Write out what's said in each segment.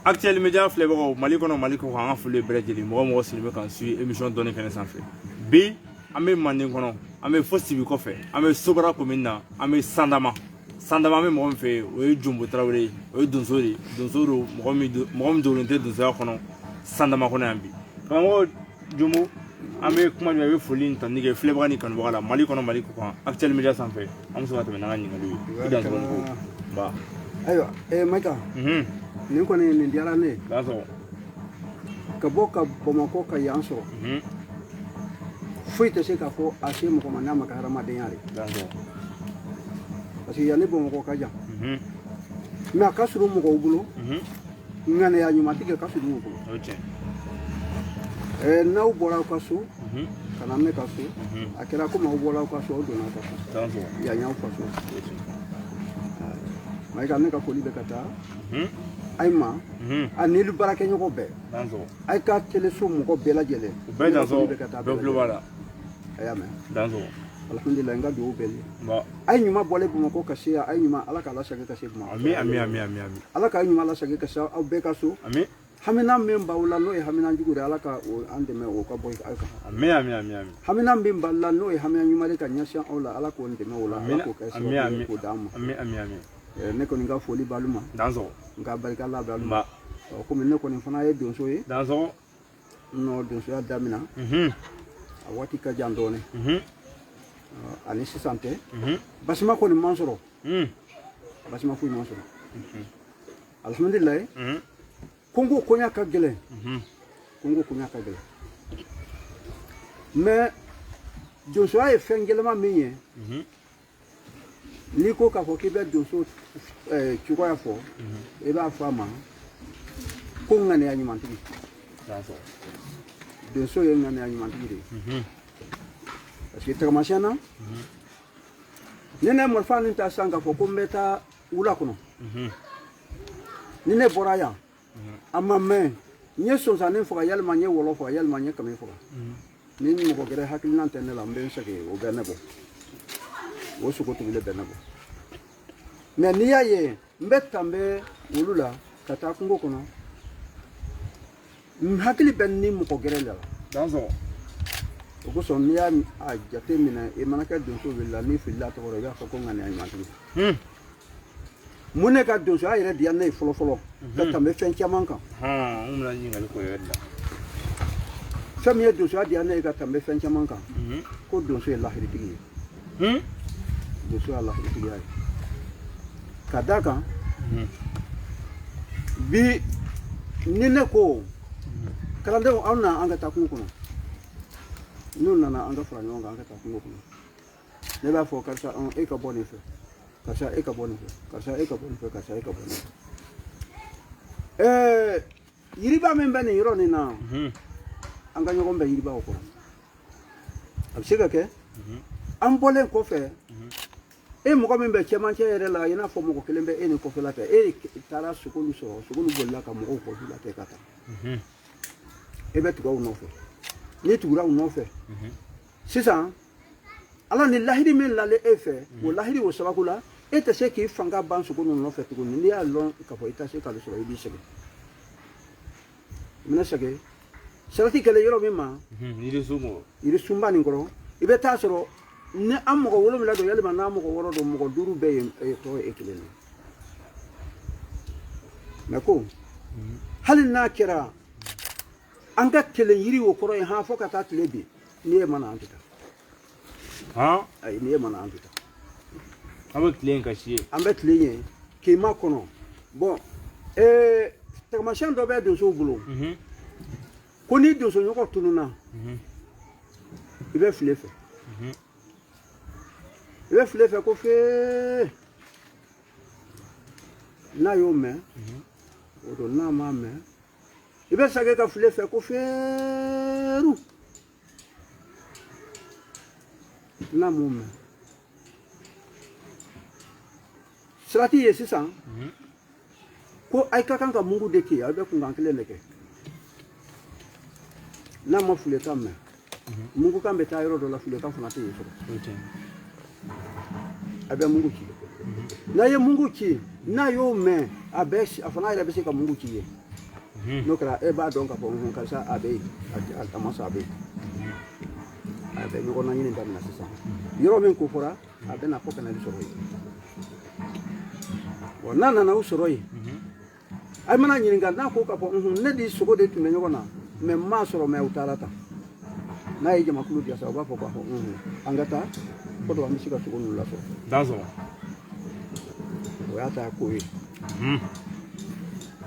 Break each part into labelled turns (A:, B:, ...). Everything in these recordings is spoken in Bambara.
A: Actuel média filɛbagaw Mali kɔnɔ Mali kɔ kan an ka foli bɛɛ lajɛlen mɔgɔ mɔgɔ sigilen bɛ k'an suit émission dɔnni kɛnɛ sanfɛ bi an bɛ Manden kɔnɔ an bɛ fo Sibi kɔfɛ an bɛ Sobara commune na an bɛ Sandama an bɛ mɔgɔ min fɛ yen o ye Jumbo Tarawele ye o ye donso de ye donso don mɔgɔ min dogolen tɛ donsoya kɔnɔ Sandama kɔnɔ yan bi karamɔgɔ Jumbo an bɛ kuma jumɛn i bɛ foli ni tantɛ kɛ filɛbaga ni kanubaga la Mali kɔnɔ Mali kɔ kan Actuel Media sanfɛ an bɛ se ka tɛmɛ n'an ka ɲininkaliw ye i dansɔgɔ ni ko ba
B: ayiwa Maïga nin kɔni nin diyara ne ye ka bɔ ka Bamakɔ ka yan sɔrɔ foyi tɛ se k'a fɔ a se mɔgɔ ma n'a ma ka hadamadenya de parce que yan ni Bamakɔ ka jan mais a ka surun mɔgɔw bolo ŋaniya ɲuman tigɛ ka surun u bolo n'aw bɔra aw ka so ka na ne ka so a kɛra komi aw bɔra aw ka so aw donna aw ka so yan y'aw ka so Maïga ne ka foli bɛ ka taa ayi ma a n'ilu baarakɛɲɔgɔn bɛɛ ayi ka teleso mɔgɔ bɛɛ lajɛlen
A: u bɛɛ dansɔgɔ bɛɛ tulo b'a la
B: a y'a mɛn
A: dansɔgɔ
B: alhamdulilayi n ka dugawu bɛɛ ye a ye ɲuman bɔlen Bamakɔ ka se yan a ye ɲuman Ala k'a lasegin ka se Bamakɔ
A: amin
B: Ala k'a ɲuman lasegin ka se aw bɛɛ ka so hamina min b'aw la n'o ye hamina jugu de Ala ka an dɛmɛ o ka bɔ aw kan
A: amin
B: hamina min b'aw la n'o ye hamina ɲuman de ka ɲɛsin aw la Ala k'o dɛmɛ o la Ala k'o kɛ sababu ye k'o d'an ma ne kɔni ka foli b'alu ma n ka barika la b'alu ma komi ne kɔni fana ye donso ye donsoya daminɛ a waati ka jan dɔɔnin ani sisan tɛ basima kɔni man sɔrɔ basima foyi man sɔrɔ alhamdulilayi Kongo koɲa ka gɛlɛn mais donsoya ye fɛn gɛlɛma min ye n'i ko k'a fɔ k'i bɛ donso cogoya fɔ i b'a fɔ a ma ko ŋaniya ɲumantigi donso ye ŋaniya ɲumantigi de ye parce que tagamasiyɛn na ni ne marifa nin ta sisan k'a fɔ ko n bɛ taa wula kɔnɔ ni ne bɔra yan a ma mɛn n ye sonsannin faga yalima n ye wɔlɔ faga yalima n ye kami faga ni mɔgɔ gɛrɛ hakilina tɛ ne la n bɛ n sɛgɛn o bɛ ne bɔ o sogo tobilen bɛ ne bɔ mais n'i y'a ye n bɛ tan bɛ olu la ka taa kungo kɔnɔ n hakili bɛ ni mɔgɔ gɛrɛ de la o kosɔn n'i y'a jate minɛ i mana kɛ donso wulila n'i filila tɔgɔ rɔ i b'a fɔ ko ŋaniya ɲumantigi mun ne ka donsoya yɛrɛ diya ne ye fɔlɔ fɔlɔ ka tɛmɛ fɛn caman kan fɛn min ye donsoya diya ne ye ka tɛmɛ fɛn caman kan ko donso ye lahiritigi ye donso ye lahiritigiya ye ka d'a kan bi ni ne ko kalandenw aw na an ka taa kungo kɔnɔ n'u nana an ka fara ɲɔgɔn kan an ka taa kungo kɔnɔ ne b'a fɔ karisa e ka bɔ nin fɛ karisa e ka bɔ nin fɛ karisa e ka bɔ nin fɛ karisa e ka bɔ nin fɛ yiriba min bɛ nin yɔrɔ nin na an ka ɲɔgɔn bɛ yiribaw kɔrɔ a bɛ se ka kɛ an bɔlen kɔfɛ e mɔgɔ min bɛ cɛmancɛ yɛrɛ la i n'a fɔ mɔgɔ kelen bɛ e ni kɔfɛla fɛ e taara sogolu sɔrɔ sogolu bolila ka mɔgɔw kɔfɛ la tɛ ka taa e bɛ tugu aw nɔfɛ n'i tugura aw nɔfɛ sisan Ala ni lahiri min lale e fɛ o lahiri o sababu la e tɛ se k'i fanga ban sogo ninnu nɔfɛ tuguni n'i y'a lɔn k'a fɔ i tɛ se k'ale sɔrɔ i b'i sɛgɛn i bɛna sɛgɛn salati kɛlɛ yɔrɔ min ma yirisunba nin kɔrɔ i bɛ taa sɔrɔ ni an mɔgɔ 7 don yalima n'an mɔgɔ 6 don mɔgɔ 5 bɛɛ ye tɔgɔ ye e kelen de mais ko hali n'a kɛra an ka kelen yiri o kɔrɔ ye fɔ ka taa tile bi n'i ye mana an tɛ taa ayi n'i ye mana an tɛ taa
A: an bɛ tile in ka si ye
B: an bɛ tile ye k'ima kɔnɔ bon tagamasiyɛn dɔ bɛ donsow bolo ko ni donso ɲɔgɔn tununna i bɛ file fɛ i bɛ file fɛ ko fee n'a y'o mɛn o don n'a m'a mɛn i bɛ segin ka file fɛ ko feeru n'a m'o mɛn salati ye sisan ko a ka kan ka mugu de kɛ a bɛ kunkan kelen de kɛ n'a ma filekan mɛn mugu kan bɛ taa yɔrɔ dɔ la filekan fana tɛ yen sɔrɔ a bɛ mugu ci n'a ye mugu ci n'a y'o mɛn a fana yɛrɛ bɛ se ka mugu ci ye n'o kɛra e b'a dɔn k'a fɔ karisa a bɛ yen a ma sɔn a bɛ yen a bɛ ɲɔgɔn naɲini daminɛ sisan yɔrɔ min ko fɔra a bɛ na fɔ ka na sɔrɔ yen bon n'a nana o sɔrɔ yen a mana ɲininka n'a ko k'a fɔ ne di sogo de tun bɛ ɲɔgɔn na mɛ n m'a sɔrɔ mɛ u taara ta n'a ye jamakulu diya sa u b'a fɔ k'a fɔ an ka taa ko dɔ an bɛ se ka sogo ninnu lasɔrɔ o y'a ta ko ye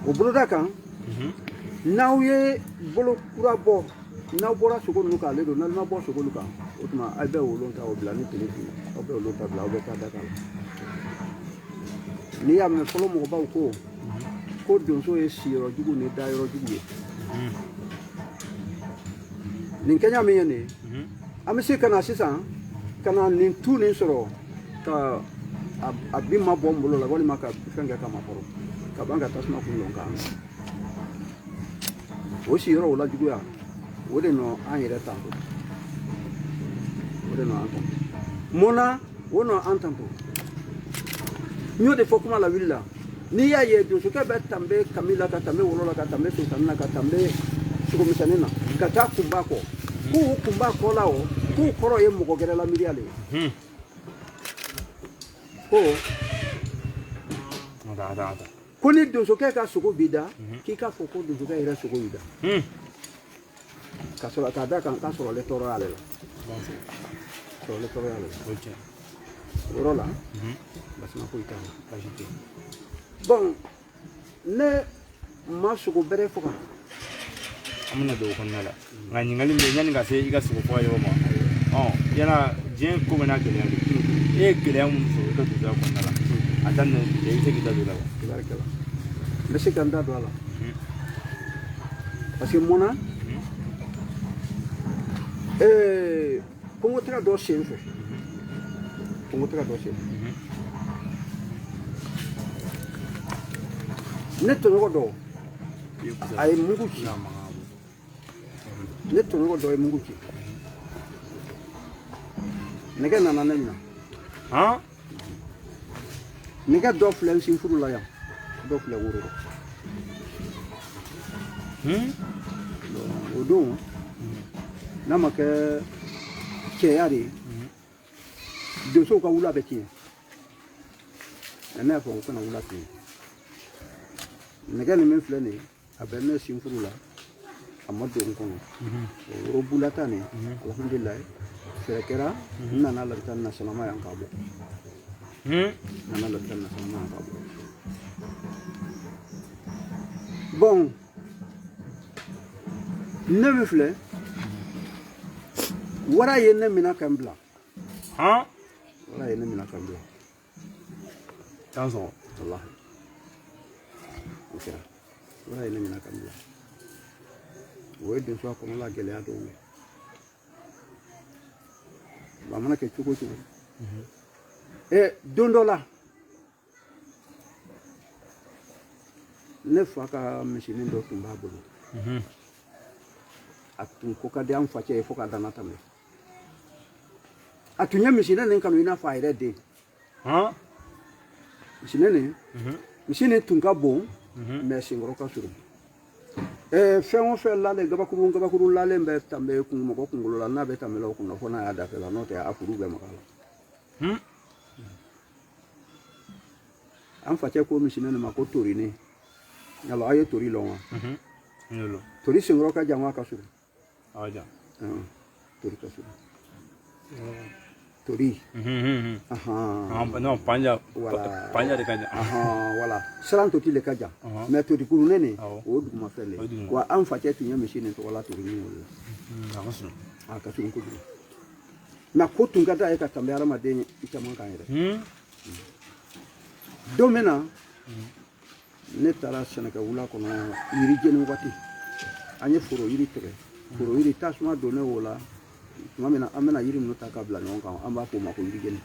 B: o boloda kan n'aw ye bolo kura bɔ n'aw bɔra sogo ninnu kan ale don n'aw ma bɔ sogo ninnu kan o tuma aw bɛ wolon ta o bila ni tile fili aw bɛ wolon ta bila aw bɛ taa da kan n'i y'a mɛn fɔlɔ mɔgɔbaw ko donso ye siyɔrɔ jugu ni dayɔrɔ jugu ye nin kɛɲɛ min ye nin ye an bɛ se ka na sisan ka na nin tu nin sɔrɔ ka a bin ma bɔ n bolo la walima ka fɛn kɛ ka ma kɔrɔ ka ban ka tasuma kun lɔn kan o siyɔrɔ o la juguya o de nɔ an yɛrɛ tanto o de nɔ an tanto mun na o nɔ an tanto n y'o de fɔ kuma la wuli la n'i y'a ye donsokɛ bɛ tanbe kami la ka tanbe wolo la ka tanbe sosani na ka tanbe sogomisɛnnin na ka taa kunba kɔ k'u kunba kɔ la o k'u kɔrɔ ye mɔgɔ gɛrɛ la miiriya le ye ko ni donsokɛ ka sogo b'i da k'i k'a fɔ ko donsokɛ yɛrɛ sogo y'i da ka sɔrɔ k'a da kan k'a sɔrɔ ale tɔɔrɔ y'ale la sɔrɔ ale tɔɔrɔ y'ale la o yɔrɔ la basima foyi t'a la basi tɛ bon ne ma sogo bɛrɛ faga
A: an bɛna don o kɔnɔna la nka ɲininkali min bɛ yen yanni ka se i ka sogo faga yɔrɔ ma yala diɲɛ ko bɛ n'a gɛlɛya don e ye gɛlɛya minnu sɔrɔ i ka donsoya kɔnɔna la a daminɛ i bɛ se k'i da don o la wa
B: n bɛ se ka n da don a la parce que mun na kɔngɔtɛgɛ dɔ sen fɛ kɔngɔtɛgɛ dɔ sen fɛ ne tɔɲɔgɔn dɔ a ye mugu ci ne tɔɲɔgɔn dɔ ye mugu ci nɛgɛ nana ne minɛ nɛgɛ dɔ filɛ n sin furu la yan dɔ filɛ woro o don n'a ma kɛ cɛya de ye donsow ka wula bɛ tiɲɛ ne y'a fɔ o kana wula tiɲɛ nɛgɛ nin min filɛ nin ye a bɛ ne sin furu la a ma don n kɔnɔ o woro bulata nin alhamdulilayi fɛɛrɛ kɛra n nana labita nasalama yan k'a bɔ nana labita nasalama yan k'a bɔ bon ne min filɛ wara ye ne minɛ ka n bila wara ye ne minɛ ka n bila
A: tan sɔrɔ
B: wallahi o kɛra wara ye ne minɛ ka n bila o ye donsoya kɔnɔla gɛlɛya dɔw ye a mana kɛ cogo o cogo don dɔ la ne fa ka misinin dɔ tun b'a bolo a tun ko ka di an facɛ ye fo k'a dana tɛmɛ a tun ye misinen nin kanu i n'a fɔ a yɛrɛ den misinen nin tun ka bon mɛ senkɔrɔ ka surun fɛn o fɛn lalen gabakuru lalen bɛ tanbe mɔgɔ kunkolo la n'a bɛ tanbe la o kunna fo n'a y'a dafɛ la n'o tɛ a furu bɛɛ maga la an facɛ ko misinen nin ma ko torinen yala aw ye tori lɔn wa tori senkɔrɔ ka jan wa ka surun tori ka surun tori
A: non panja de ka jan
B: wala siran toti le ka jan mɛ tori kurunnen nin o ye dugumafɛn de ye wa an facɛ tun ye misi nin tɔgɔ la torinin o la a ka surun kojugu nka ko tun ka d'a ye ka tɛmɛ hadamaden caman kan yɛrɛ don min na ne taara sɛnɛkɛ wula kɔnɔ yirijeni waati an ye foro yiri tigɛ foro yiri tasuma donnen o la tuma min na an bɛna yiri ninnu ta ka bila ɲɔgɔn kan an b'a fɔ o ma ko yirijeni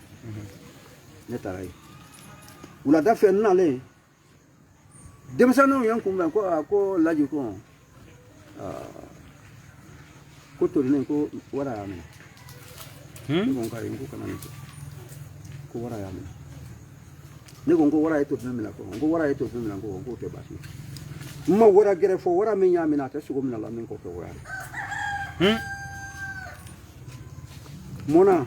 B: ne taara yen wulada fɛ n nalen denmisɛnninw ye n kunbɛn ko laji ko ko torinen ko wara y'a minɛ ne ko n ka ye n ko kana nin kɛ ko wara y'a minɛ ne ko n ko wara ye torinen minɛ ko n ko wara ye torinen minɛ ko k'o tɛ baasi ye ma wara gere fo wara min ya mina ta sugo mina la min ko ko wara mona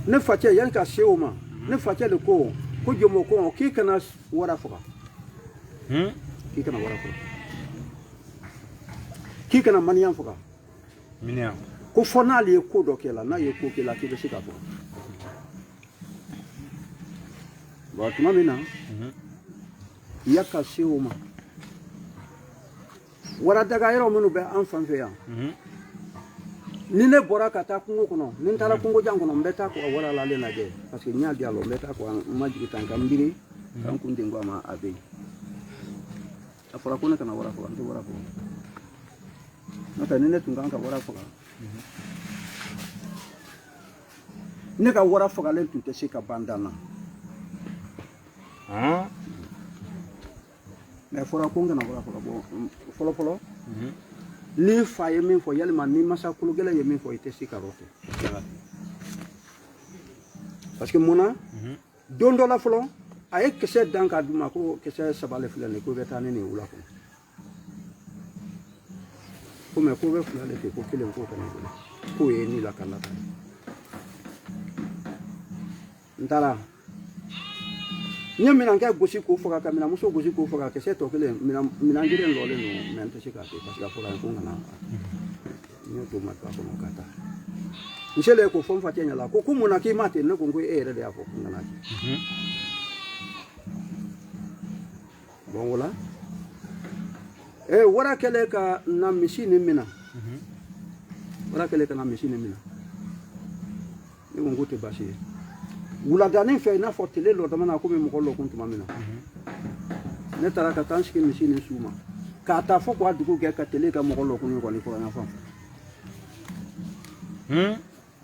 B: ne fache yan ka sheuma ne fache le ko jomo ko ki kana wara fuka ki kana wara fuka ki kana maniyan fuka
A: minya
B: ko fona le ko do kela na ye ko kela ki be sika fuka ba tuma mina yaka sheuma wara daga yero munu be an fanfe ya ni ne bora ka taa kungo kono ni tara kungo jang kono mbeta ko wala la le naje parce que nya dialo mbeta ko maji tanka mbiri kan kundi ngoma abe afora kuna kana wara ko anto wara ko nata ni ne tunga ka wara ko ne ka wara fo galen tute se ka bandana mais fora ko ngana wara ko bo folo ni fa ye min fo yalima ni masa kulu gele ye min fo ite sikarote parce que mona dondo la folo ay kesse danka duma ko kesse sabale fulane ko betane ni wula ko me ko be fulane ko kile ko kan ko ye ni la kala ndala nyamina ngai gosi ko foka kamina muso gosi ko foka kesse to kile mina ngire lole no mente sika te parce que foka ko ngana ni to mata ko no kata nchele ko fon fatenya la ko kumuna ki mate ne ko ngoi ere de afo ngana bon wala wara kele ka na machine mina wara kele ka na machine mina ni ko ngote basi wula dani fe na fortele lo dama na ko mi mo lo kuntu mamina ne tara ka tanski machine suma ka ta fo ko adugo ge ka tele ka mo lo kunu ko ni ko na fa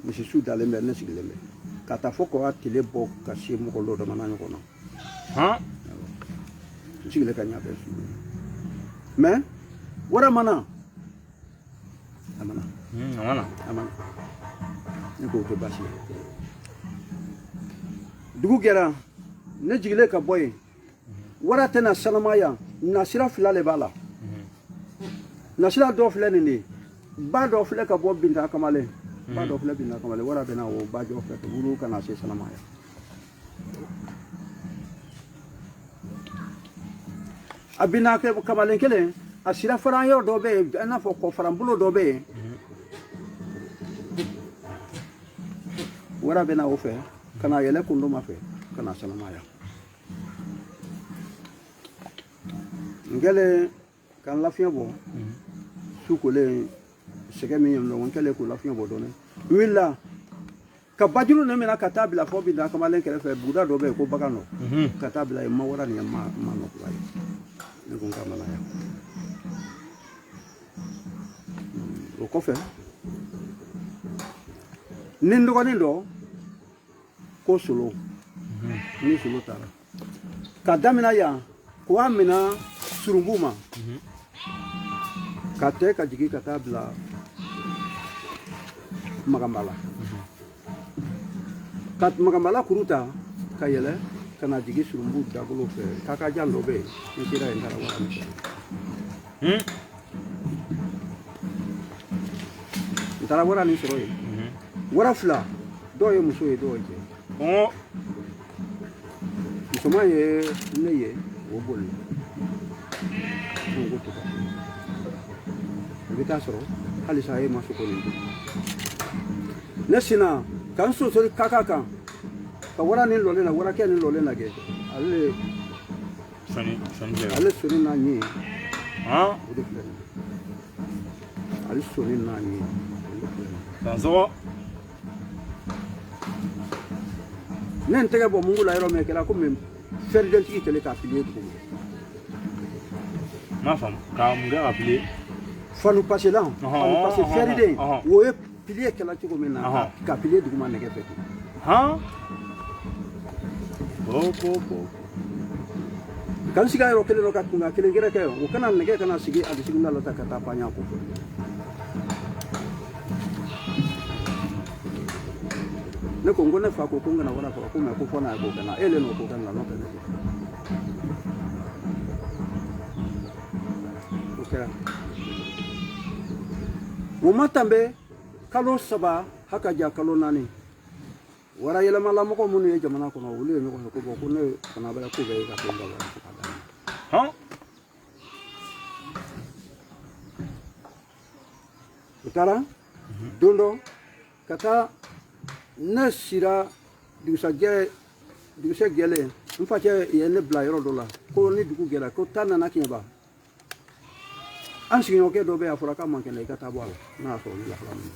B: misi su dale me ne sigile me ka ta fo ko atele bo ka si mo lo dama na ko no sigile ka nya be mais wara mana amana ne ko to basi dugu gera ne jigile ka boy wara tena salamaya nasira filale bala nasira do filane ni ba do file ka bo binta kamale ba do file binta kamale wara bena wo ba jo fete buru kana se salamaya abina ke kamale kele asira faran yo do be na fo ko faran bulo do be wara bena wo fe kana yele kundo mafe kana salamaya ngele kan lafiya bo sukole sege mi yemno ngele ko lafiya bo done willa ka bajulu ne mena katabila fo bi da kamalen kele fe buda do be ko bagano katabila e mawara ni ma no ko ay ne ko kamala ya o ko fe nindo ko nindo ko solo ni solo tara kadamina ya ko amina surumbuma kate ka jigi katabla magambala kat magambala kuruta kayele kana jigi surumbu dagulo fe kaka jando be nisira endara wala ni ndara wala ni soro wara fla do ye muso ye do ye musoma ye ne ye wo boli ngo to bita soro hali sa ye maso ko ni nesina kan so so kaka kan ka wara ni lole na wara ke ni lole na ge ale ale soni na ni ale soni na ni
A: tanzo nen tege bo mungu la yero me kala ko me fer den tiki tele ka pilier ko ma fam ka munga appeler fanu passer là fanu passer fer den wo e pilier kala ci ko mena ka pilier du ma nege feti kan siga yero kele no ka kunga kele gere ke o kana nege kana sigi adi sigunda lo ta kata panya ko ne ko ngone fa ko kunga na wala ko me ko fona ko kana ele no ko kana no kana
B: o ma tanbe kalo saba haka ja kalo nani wara yelama la mɔgɔ minnu ye jamana kɔnɔ olu ye ɲɔgɔn ye ko bɔn ko ne fana bɛ ko bɛɛ ye ka to n ka wari fo ka d'a ma u taara don dɔ ka taa ne sira dugusɛ gɛlɛn n facɛ ye ne bila yɔrɔ dɔ la ko ni dugu gɛlɛn ko taa nana kiɲɛba an sigiɲɔgɔnkɛ dɔ bɛ yan a fɔra k'a man kɛnɛ i ka taa bɔ a la n'a y'a sɔrɔ ni lafiya min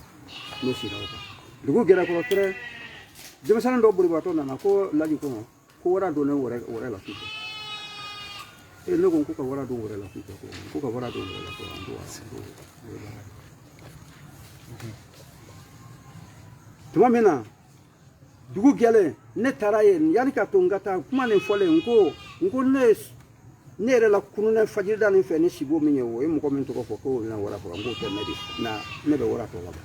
B: n'o sira o kan dugu gɛlɛn kɔrɔ tɛrɛ denmisɛnnin dɔ bolibaatɔ nana ko laji kɔnɔ ko wara don ne wɛrɛ la su fɛ ne ko ka wara don wɛrɛ la su fɛ ko ka wara don wɛrɛ la ko an tuma min na dugu gɛlɛn ne taara yen yanni ka to n ka taa kuma nin fɔlen n ko ne yɛrɛ la kununɛ fajirida nin fɛ ni sibo min ye o ye mɔgɔ min tɔgɔ fɔ ko na wara faga n k'o tɛ ne de na ne bɛ wara tɔ laban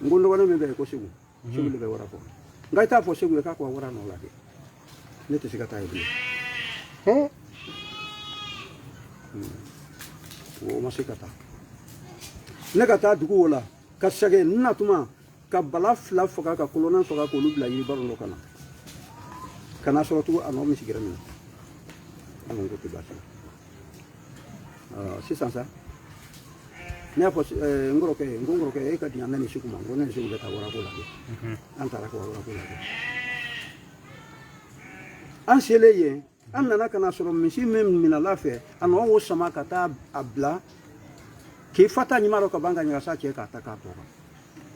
B: n ko n dɔgɔnin min bɛ yen ko segu de bɛ wara faga n ka i t'a fɔ segu ye k'a ko wara nɔ la kɛ ne tɛ se ka taa yen bilen o ma se ka taa ne ka taa dugu o la ka segin n na tuma ka bala fila faga ka kolonɛ faga k'olu bila yiriba dɔ ka na ka na sɔrɔ tugun a nɔ min sigira min na an ko tɛ baasi sisan sa ne y'a fɔ n kɔrɔkɛ e ka di yan ne ni segu ma n ko ne ni segu bɛ taa warako la dɛ an taara ka warako la dɛ an selen yen an nana ka na sɔrɔ misi min minɛla fɛ a nɔ y'o sama ka taa a bila k'i fata ɲuman dɔ ka ban ka ɲagasa cɛ k'a ta k'a tɔ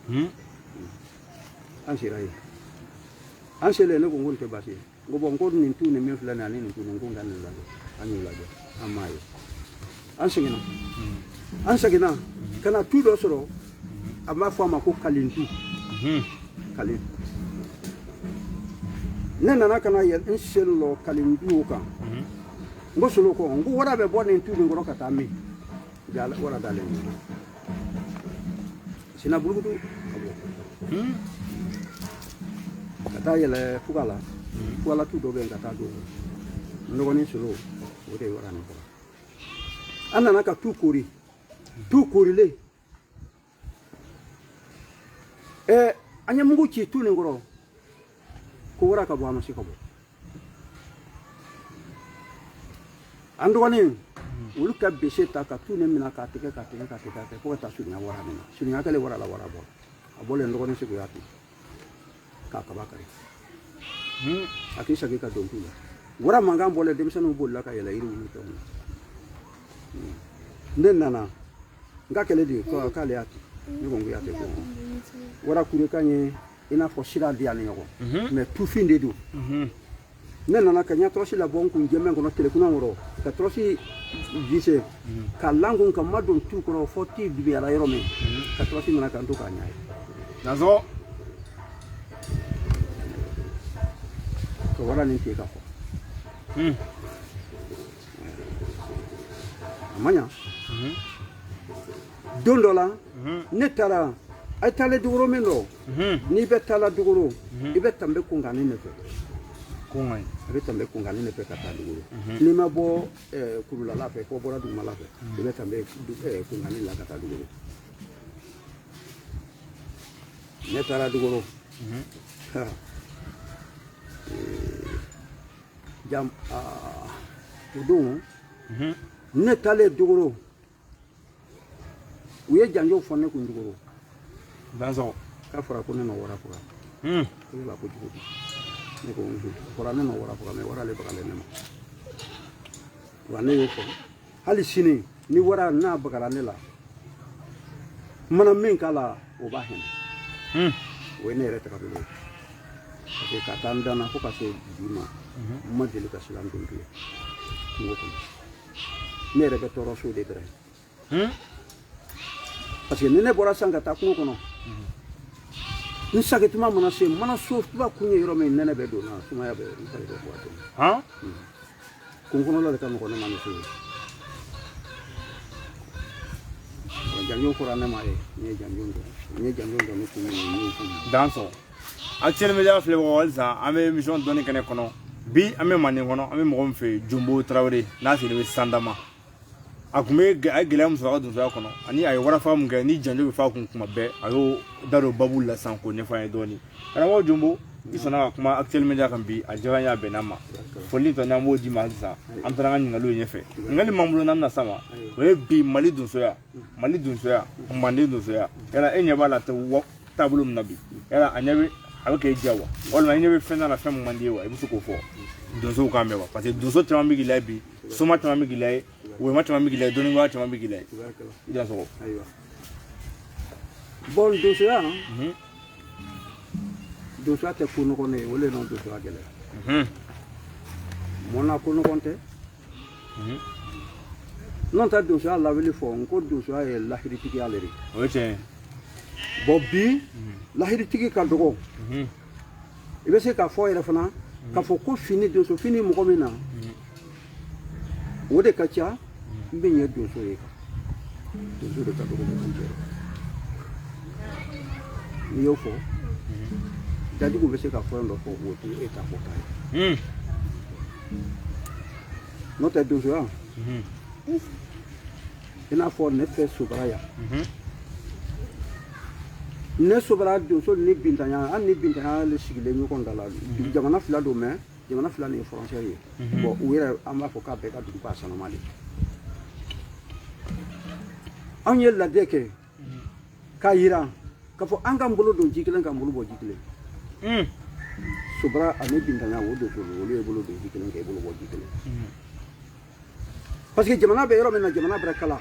B: kan an sera yen an selen ne ko n ko nin tɛ baasi ye n ko bɔn n ko nin tu ni min filɛ nin ani nin tu nin ko n ka nin lajɛ an y'o lajɛ an m'a ye an seginna ka na tu dɔ sɔrɔ a b'a fɔ a ma ko kalintu kalin ne nana ka na n sen lɔ kalintu o kan n ko solo kɔ n ko wara bɛ bɔ nin tu nin kɔrɔ ka taa min wara dalen sina bulukutu ka bɔ ka taa yɛlɛ fugala tu dɔ bɛ yen ka taa don n dɔgɔnin solo o de ye wara nin kɔrɔ an nana ka tu korilen an ye mugu ci tu nin kɔrɔ ko wara ka bɔ a ma se ka bɔ an dɔgɔnin olu ka bese ta ka tu nin minɛ k'a tigɛ fo ka taa surunya wara min na surunya kɛlen wara la wara bɔ a bɔlen dɔgɔnin segu y'a to k'a kaba kari a k'i sagi ka don tu la wara mankan bɔlen denmisɛnninw bolila ka yɛlɛ yiri wuli fɛnw na ne nana n ka kɛlɛ de k'ale y'a to ne ko n ko y'a tɛ ko wara kurekan ye i n'a fɔ sira di yan ni ɲɔgɔn mɛ tufin de don ne nana ka ɲɛ tɔrɔsi labɔ n kun jɛmɛ kɔnɔ telekuna kɔrɔ ka tɔrɔsi vise ka lankun ka ma don tu kɔrɔ fɔ ti dubiyara yɔrɔ min ka tɔrɔsi minɛ ka n to k'a ɲa ye
A: nasɔ ka
B: wara nin ten ka fɔ a ma ɲa don dɔ la ne taara a ye taale dugukolo min dɔ n'i bɛ taala dugukolo i bɛ tanbe kunkanni de fɛ a bɛ tanbe kunkanni de fɛ ka taa dugukolo n'i ma bɔ kurulala fɛ fɔ bɔra dugumala fɛ i bɛ tanbe kunkanni la ka taa dugukolo ne taara dugukolo o don ne taalen dugukolo u ye janjo fɔ ne kun dugukolo k'a fɔra ko ne ma wara faga ko ne b'a ko cogo di ne ko fɔra ne ma wara faga mɛ wara ale bagalen ne ma wa ne y'o fɔ hali sini ni wara n'a bagara ne la mana min k'a la o b'a hinɛ o ye ne yɛrɛ tagabolo ye parce que ka taa n danna fo ka se bi ma n ma deli ka siran don tuye kungo kɔnɔ ne yɛrɛ bɛ tɔɔrɔ so de dɛrɛ parce que ni ne bɔra san ka taa kungo kɔnɔ n sagi tuma mana se mana so tuba kun ye yɔrɔ min nɛnɛ bɛ don na sumaya bɛ n sagi bɛ bɔ a kɔnɔ kungo kɔnɔla de ka nɔgɔn ne ma ni so ye janjo fɔra ne ma ye n ye janjo dɔn ni kun ye n y'o kun
A: dansɔn actuellement media filɛ bɔ halisa an bɛ émission dɔɔni kɛnɛ kɔnɔ bi an bɛ manden kɔnɔ an bɛ mɔgɔ min fɛ yen Jumbo Tarawele n'a sigilen bɛ Sandama akume gɛlɛya muso ka donsoya kɔnɔ ani a ye warafa mun kɛ ni janjo bɛ fa kun kuma bɛɛ a y'o da don babu la san k'o ɲɛfɔ an ye dɔɔni karamɔgɔ Jombo i sɔnna ka kuma actuel media kan bi a diyara n ye a bɛnna ma foli tɔ n'an b'o di ma sisan an taara an ka ɲininkaliw ɲɛfɛ ɲininkali m'an bolo n'an bɛna s'a ma o ye bi Mali donsoya Manden donsoya yala e ɲɛ b'a la taabolo min na bi yala a bɛ k'e diya wa walima i ɲɛ bɛ fɛn na fɛn min man di ye wa i bɛ se k'o fɔ donsow kan mɛn wa parce que donso caman bɛ k'i la bi soma caman bɛ k'i la ye wema caman bɛ k'i la ye dɔnnibaga caman bɛ k'i la ye i da sɔgɔ
B: bon donsoya donsoya tɛ ko nɔgɔn ye o le nɔ donsoya gɛlɛya mɔna ko nɔgɔn tɛ n'o tɛ donsoya lawuli fɔ n ko donsoya ye lahiritigi ale de
A: o ye tiɲɛ ye
B: bon bi lahiritigi ka dɔgɔ i bɛ se k'a fɔ yɛrɛ fana k'a fɔ ko fini donso fini mɔgɔ min na o de ka ca n bɛ ɲɛ donso ye donso de ka dɔgɔ ɲɔgɔn cɛ n'i y'o fɔ jatigiw bɛ se ka fɔ dɔ fɔ o tɛ e ta fɔ ta ye n'o tɛ donsoya i n'a fɔ ne fɛ Sobara yan ne Sobara donso ni Bintanya hali ni Bintanya le sigilen ɲɔgɔn da la jamana fila don mais jamana fila ni ye frontière ye bon u yɛrɛ an b'a fɔ k'a bɛɛ ka dugu k'a sanama de anw ye lajɛ kɛ k'a yira k'a fɔ an k'an bolo don ji kelen k'an bolo bɔ ji kelen Sobara ani Bintanya o donso olu ye bolo don ji kelen k'e bolo bɔ ji kelen parce que jamana bɛ yɔrɔ min na jamana bɛɛ kala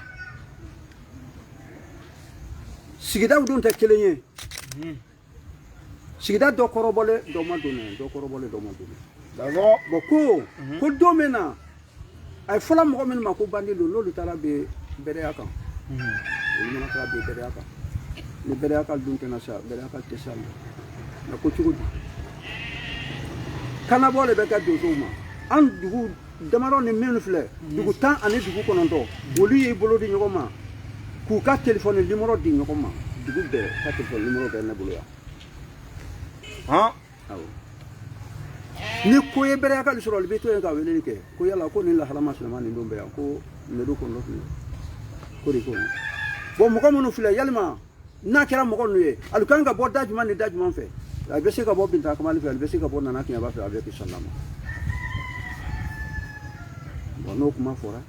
B: sigidaw dun tɛ kelen ye sigida dɔ kɔrɔbɔlen dɔ ma don dɔ kɔrɔbɔlen dɔ ma don bon ko don min na a ye fɔla mɔgɔ minnu ma ko bandi don n'olu taara bɛn bɛrɛya kan olu mana taara bɛn bɛrɛya kan ni bɛrɛya kan dun tɛna sa bɛrɛya kan tɛ sa mais ko cogo di kanabɔ de bɛ kɛ donsow ma an dugu damadɔ ni minnu filɛ dugu 10 ani dugu 9 olu y'i bolo di ɲɔgɔn ma k'u ka téléphone numéro di ɲɔgɔn ma dugu bɛɛ ka téléphone numéro bɛ ne bolo yan awɔ ni ko ye bɛrɛ ka sɔrɔ olu bɛ to yen ka weleli kɛ ko yala ko nin lahalama sinama nin don bɛ yan ko nedu kɔnɔ ko de ko bon mɔgɔ minnu filɛ yalima n'a kɛra mɔgɔ ninnu ye ali kan ka bɔ da jumɛn ni da jumɛn fɛ a bɛ se ka bɔ Binta Kamali fɛ a bɛ se ka bɔ Nana Kiɲɛba fɛ a bɛ k'i sɔnnama bon n'o kuma fɔra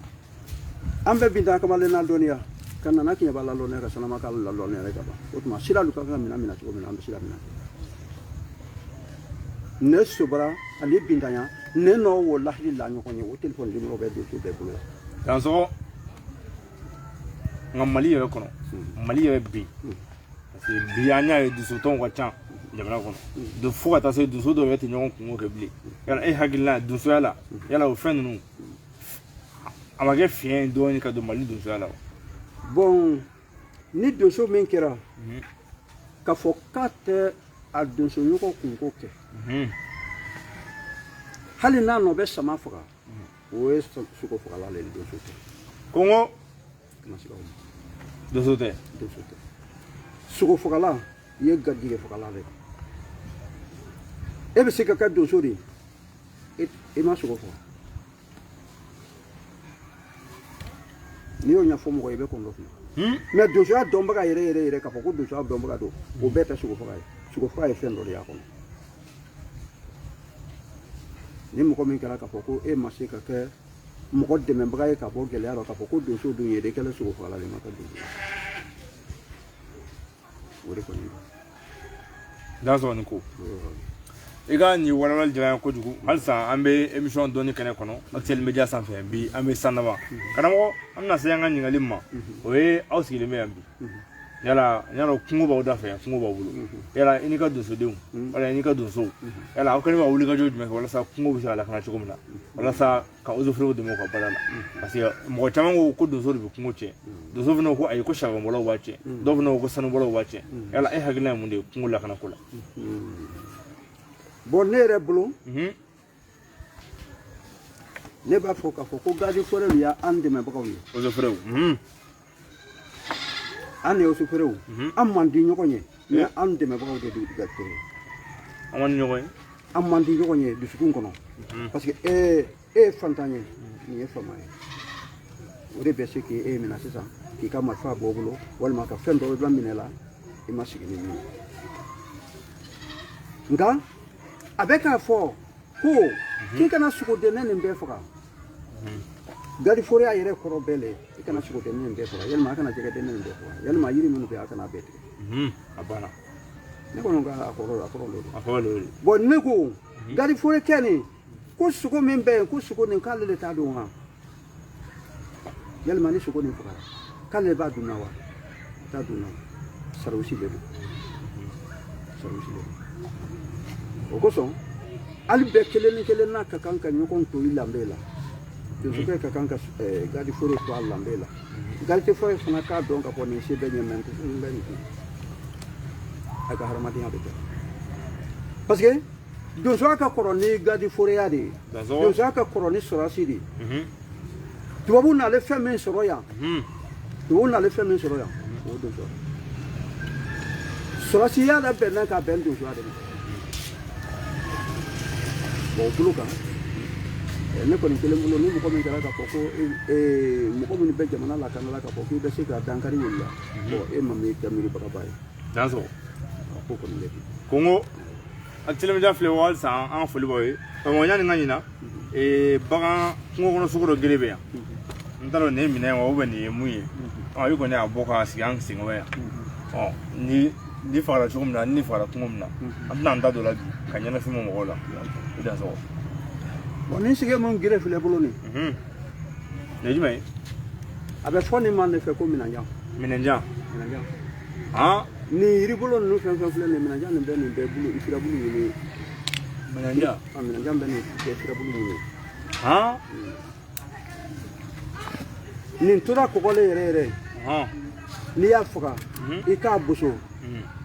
B: an bɛ Binta Kamali na dɔnniya ka Nana Kiɲɛba la lɔnniya ka Sanama Kalo la lɔnniya yɛrɛ ka ban o tuma sira lu ka kan ka minɛ cogo min na an bɛ sira minɛ ne Sobara ani Bintanya ne n'o wo lahiri la ɲɔgɔn ye o téléphone numéro bɛ donso bɛɛ bolo
A: yan sɔgɔ nka Mali yɛrɛ kɔnɔ Mali yɛrɛ bi parce que bi an y'a ye dusutɔnw ka ca jamana kɔnɔ don fo ka taa se dusu dɔw yɛrɛ tɛ ɲɔgɔn kungo kɛ bilen yala e hakilina donsoya la yala o fɛn ninnu a ma kɛ fiɲɛ ye dɔɔni ka don Mali donsoya la
B: bon ni donso min kɛra k'a fɔ k'a tɛ a donso ɲɔgɔn kungo kɛ hali n'a nɔ bɛ sama faga o ye sogo fagala le donso tɛ
A: kɔngɔ
B: kana siga o ma
A: donso tɛ
B: sogo fagala i ye garijɛgɛ fagala de e bɛ se ka kɛ donso de e ma sogo faga n'i y'o ɲɛfɔ mɔgɔ ye i bɛ kɔn dɔ fili mais donsoya dɔnbaga yɛrɛ k'a fɔ ko donsoya dɔnbaga don o bɛɛ tɛ sogo faga ye sogo faga ye fɛn dɔ de y'a kɔnɔ ni mɔgɔ min kɛra k'a fɔ ko e ma se ka kɛ mɔgɔ dɛmɛbaga ye ka bɔ gɛlɛya la k'a fɔ ko donso dun ye de kɛlen sogo fagala de ma kɛ donso o de kɔni
A: da sɔgɔ ni ko i ka nin walawalali diyara n ye kojugu halisa an bɛ émission dɔɔni kɛnɛ kɔnɔ actuel media sanfɛ bi an bɛ Sandaba karamɔgɔ an bɛna se an ka ɲininkali ma o ye aw sigilen bɛ yan bi yala kungo b'aw da fɛ yan kungo b'aw bolo yala i n'i ka donsodenw wala i n'i ka donsow yala aw kɛlen bɛ wulikajɔ jumɛn kɛ walasa kungo bɛ se ka lakana cogo min na walasa ka eaux-et-foret dɛmɛ u ka baara la parce que mɔgɔ caman ko donso de bɛ kungo tiɲɛ donso fana ko ayi ko saribɔnbɔlaw b'a tiɲɛ dɔw fana ko sanubɔlaw b'a tiɲɛ yala e hakilina ye mun de ye kungo lakana ko la
B: bon ne yɛrɛ bolo ne b'a fɔ k'a fɔ ko garde forêt y'an dɛmɛbagaw ye
A: eaux-et-foret
B: an ni eaux-et-foret an man di ɲɔgɔn ye mais an dɛmɛbagaw de don garde forêt
A: an man di ɲɔgɔn ye
B: an man di ɲɔgɔn ye dusukun kɔnɔ parce que e ye fantan ye nin ye fama ye o de bɛ se k'e minɛ sisan k'i ka marifa bɔ bolo walima ka fɛn dɔ bɛ minɛ la i ma sigi ni min ye nka a bɛ k'a fɔ ko k'i kana sogoden nin bɛɛ faga gariforiya yɛrɛ kɔrɔ bɛɛ le i kana sogoden nin bɛɛ faga yalima a kana jɛgɛden nin bɛɛ faga yalima yiri minnu bɛ yen a kana bɛɛ tigɛ
A: a banna
B: ne kɔni ka a kɔrɔ
A: lo
B: bon ne ko garifori kɛ nin ko sogo min bɛ yen ko sogo nin k'ale de t'a dɔn wa yalima ni sogo nin fagara k'ale b'a dun na wa t'a dun na sarawusi de don sarawusi de don o kosɔn hali bɛɛ kelen ni kelen n'a ka kan ka ɲɔgɔn to i danbe la donsokɛ ka kan ka garifori to a danbe la garifori fana k'a dɔn ka fɔ nin se bɛ ɲɛ mɛ nin bɛ nin a ka hadamadenya bɛ kɛ parce que donsoya ka kɔrɔ ni gariforiya de ye donsoya ka kɔrɔ ni sɔrɔsi de ye tubabu n'ale fɛn min sɔrɔ yan tubabu n'ale fɛn min sɔrɔ yan o ye donsoya sɔrɔsiya yɛrɛ bɛnna ka bɛn donsoya de ma bon o bolo kan ne kɔni kelen bolo ni mɔgɔ min kɛra k'a fɔ ko mɔgɔ minnu bɛ jamana lakana la k'a fɔ k'i bɛ se ka dankari olu la bon e ma min kɛ miiribagaba ye
A: danso
B: ko kɔni bɛ bi
A: kongo a telemedia filɛ o halisa an foli b'aw ye ɲani n ka ɲina bagan kungo kɔnɔ sugu dɔ gere bɛ yan n t'a dɔn nin ye minɛ wa nin ye mun ye i kɔni y'a bɔ ka sigi an senkɔrɔ yan ni fagara cogo min na ni fagara kungo min na an bɛna an da don la bi ka ɲɛnafin ma mɔgɔw la i dansɔgɔ
B: bon ni sigi mun gere filɛ bolo nin
A: nin ye jumɛn ye
B: a bɛ fɔ nin ma ne fɛ ko minanjan ni yiri bolo ninnu fɛn fɛn filɛ nin minanjan nin bɛ nin bɛɛ bulu ifirabulu ɲini minanjan bɛ nin bɛɛ ifirabulu ɲini nin tora kɔgɔlen yɛrɛ yɛrɛ n'i y'a faga i k'a boso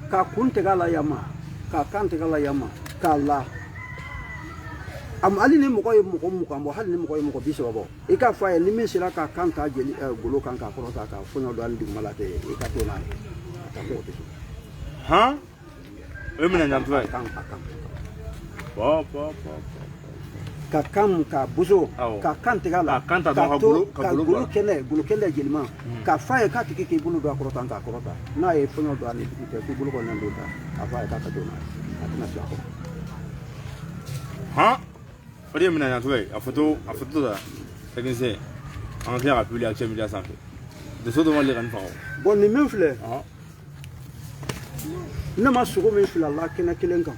B: k'a kun tigɛ a la yan ma k'a kan tigɛ a la yan ma k'a la hali ni mɔgɔ ye mɔgɔ mugan bɔ hali ni mɔgɔ ye mɔgɔ 30 bɔ i k'a fɔ a ye ni min sera k'a kan ta jeli golo kan k'a kɔrɔ ta k'a fɔɲɔ don hali duguma la tɛ i ka to n'a ye a ka k'o tɛ so
A: o ye minanjan tura ye
B: ka kan k'a boso k'a kan tigɛ a la ka golo kɛnɛ jeliman k'a fɔ a ye k'a tigi k'i bolo don a kɔrɔ tan k'a kɔrɔ ta n'a ye fɔɲɔ don a ni dugu cɛ k'i bolo kɔnɔna don ta a fɔ a ye k'a ka to n'a ye a tɛna se a kɔrɔ
A: o de ye minanjan tura ye a foto da technicien an ka tila ka publier actuel media sanfɛ doso dɔ ma deli ka nin faga
B: bon nin min filɛ ne ma sogo min fila la kɛnɛ kelen kan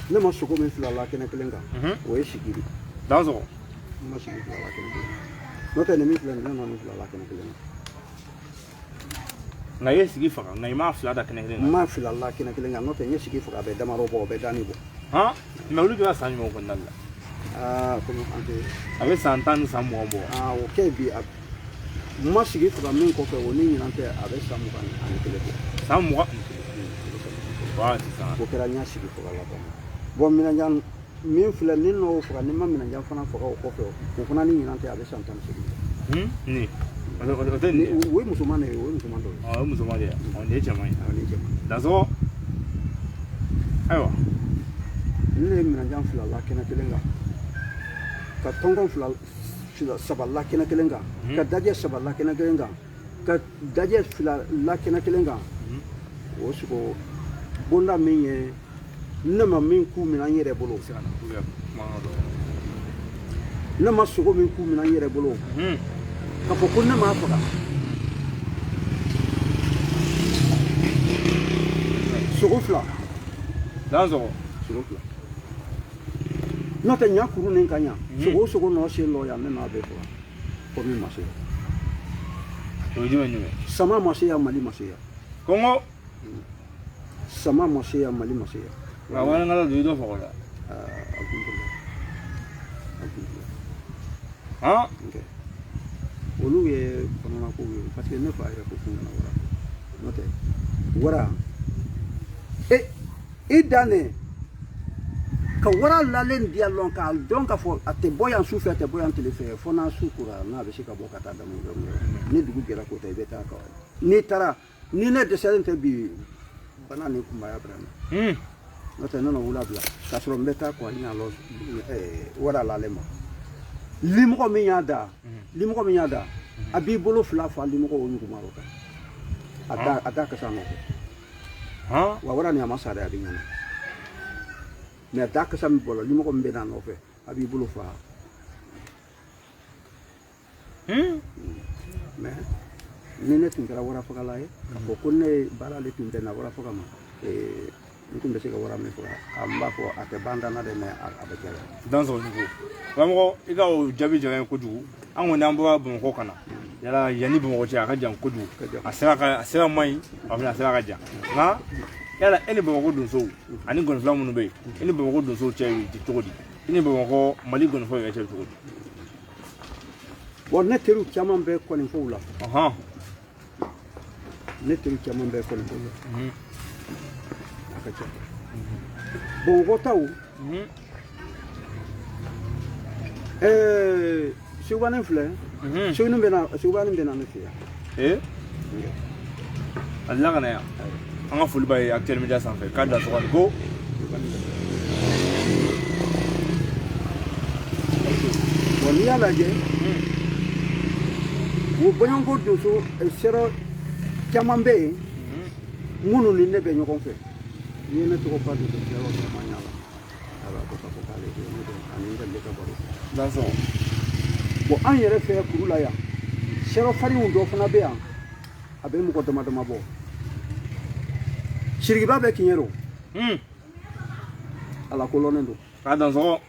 B: ne ma sogo min fila la kɛnɛ kelen kan o ye sigiri
A: dansɔgɔ
B: ne ma sigi fila la kɛnɛ kelen n'o tɛ nin min filɛ nin ne ma nin fila la kɛnɛ kelen
A: nka i ye sigi faga nka i m'a fila da kɛnɛ kelen kan
B: n ma fila la kɛnɛ kelen kan n'o tɛ n ye sigi faga a bɛ damadɔ bɔ o bɛ dani bɔ
A: mɛ olu kɛra san jumɛn kɔnɔna la
B: komi an tɛ
A: a bɛ san 10 ni san 20 bɔ
B: o kɛ bi n ma sigi faga min kɔfɛ o ni ɲinan tɛ a bɛ san 21 bɔ
A: san 20
B: o kɛra n y'a sigi faga la bon minanjan min filɛ ni n'o faga ni ma minanjan fana faga o kɔfɛ o fana ni ɲinan tɛ a bɛ san 18
A: nin o tɛ nin
B: o ye musoman de ye o ye musoman dɔ ye
A: o ye musoman de ye nin ye cɛman ye
B: nin ye cɛman
A: dansɔgɔ ayiwa
B: ne ye minanjan fila la kɛnɛ kelen kan ka tɔnkɔn saba la kɛnɛ kelen kan ka dajɛ saba la kɛnɛ kelen kan ka dajɛ fila la kɛnɛ kelen kan o sogo bonda min ye ne ma min k'u minɛ n yɛrɛ bolo ne ma sogo min k'u minɛ n yɛrɛ bolo ka fɔ ko ne m'a faga sogo fila
A: dansɔgɔ
B: sogo fila n'o tɛ ɲa kuru nin ka ɲa sogo o sogo nɔ sen lɔ yan ne n'a bɛɛ faga ko min ma se yan
A: o ye jumɛn
B: sama ma se yan mali ma se yan
A: kɔngɔ
B: sama ma se yan mali ma se yan
A: nka warankala don i dɔ faga o la
B: olu ye kɔnɔna kow ye parce que ne fa yɛrɛ ko f'u ɲɛna wara n'o tɛ wara i dan ne ka wara lalen diya lɔn k'a dɔn k'a fɔ a tɛ bɔ yan su fɛ a tɛ bɔ yan tile fɛ fo n'a su kora n'a bɛ se ka bɔ ka taa damu yɔrɔ ni dugu jɛra k'o tɛ i bɛ taa ka n'i taara ni ne dɛsɛlen tɛ bi bana ni kunbaya bɛrɛ na n'o tɛ ne na wula bila k'a sɔrɔ n bɛ taa kɔ ɲa lɔ wara lalen ma limɔgɔ min y'a da abi bolo fila fa limu ko woni ko maro ka ada ka sano
A: ha
B: wa wara ni amasa da abi nyana me ada ka sam bolo limu ko mbe na no fe abi bolo fa me nene tingara wara fa kala e ko kunne bara le tunde na wara fa kama nkum be se ka wara me fa amba ko ate banda na de me abakela
A: dans son niveau bamko iga o jabi jaga ko dugu an woni an ba bon ko kana yala yani bon ko aka jan ko dugu asira mai afina asira ka jan na yala eni bon ko dun so ani gon flamu no be eni bon ko dun so chewi ti togodi eni bon ko mali gon fo ya chewi togodi
B: bon neteru chaman be ko ni fo la
A: aha
B: neteru chaman be ko ni fo la bon ko taw Shubane fle shunu bena shubane bena no fiya
A: Allah kana ya an ga fuli bai actuel media sanfɛ ka da sɔgɔ ko
B: bon ya lajɛ wo bonyan ko doso sero caman bɛ yen minnu ni ne bɛ ɲɔgɔn fɛ ni ne tɔgɔ ba doso sero caman yala ala ko ka fɔ k'ale de ne don ani n ka le ka baro
A: dansɔn
B: bon an yɛrɛ fɛ kuru la yan sero farinw dɔ fana bɛ yan a bɛ mɔgɔ dama dama bɔ sirigiba bɛ tiɲɛ don ala kolɔnen don
A: ka dansɔn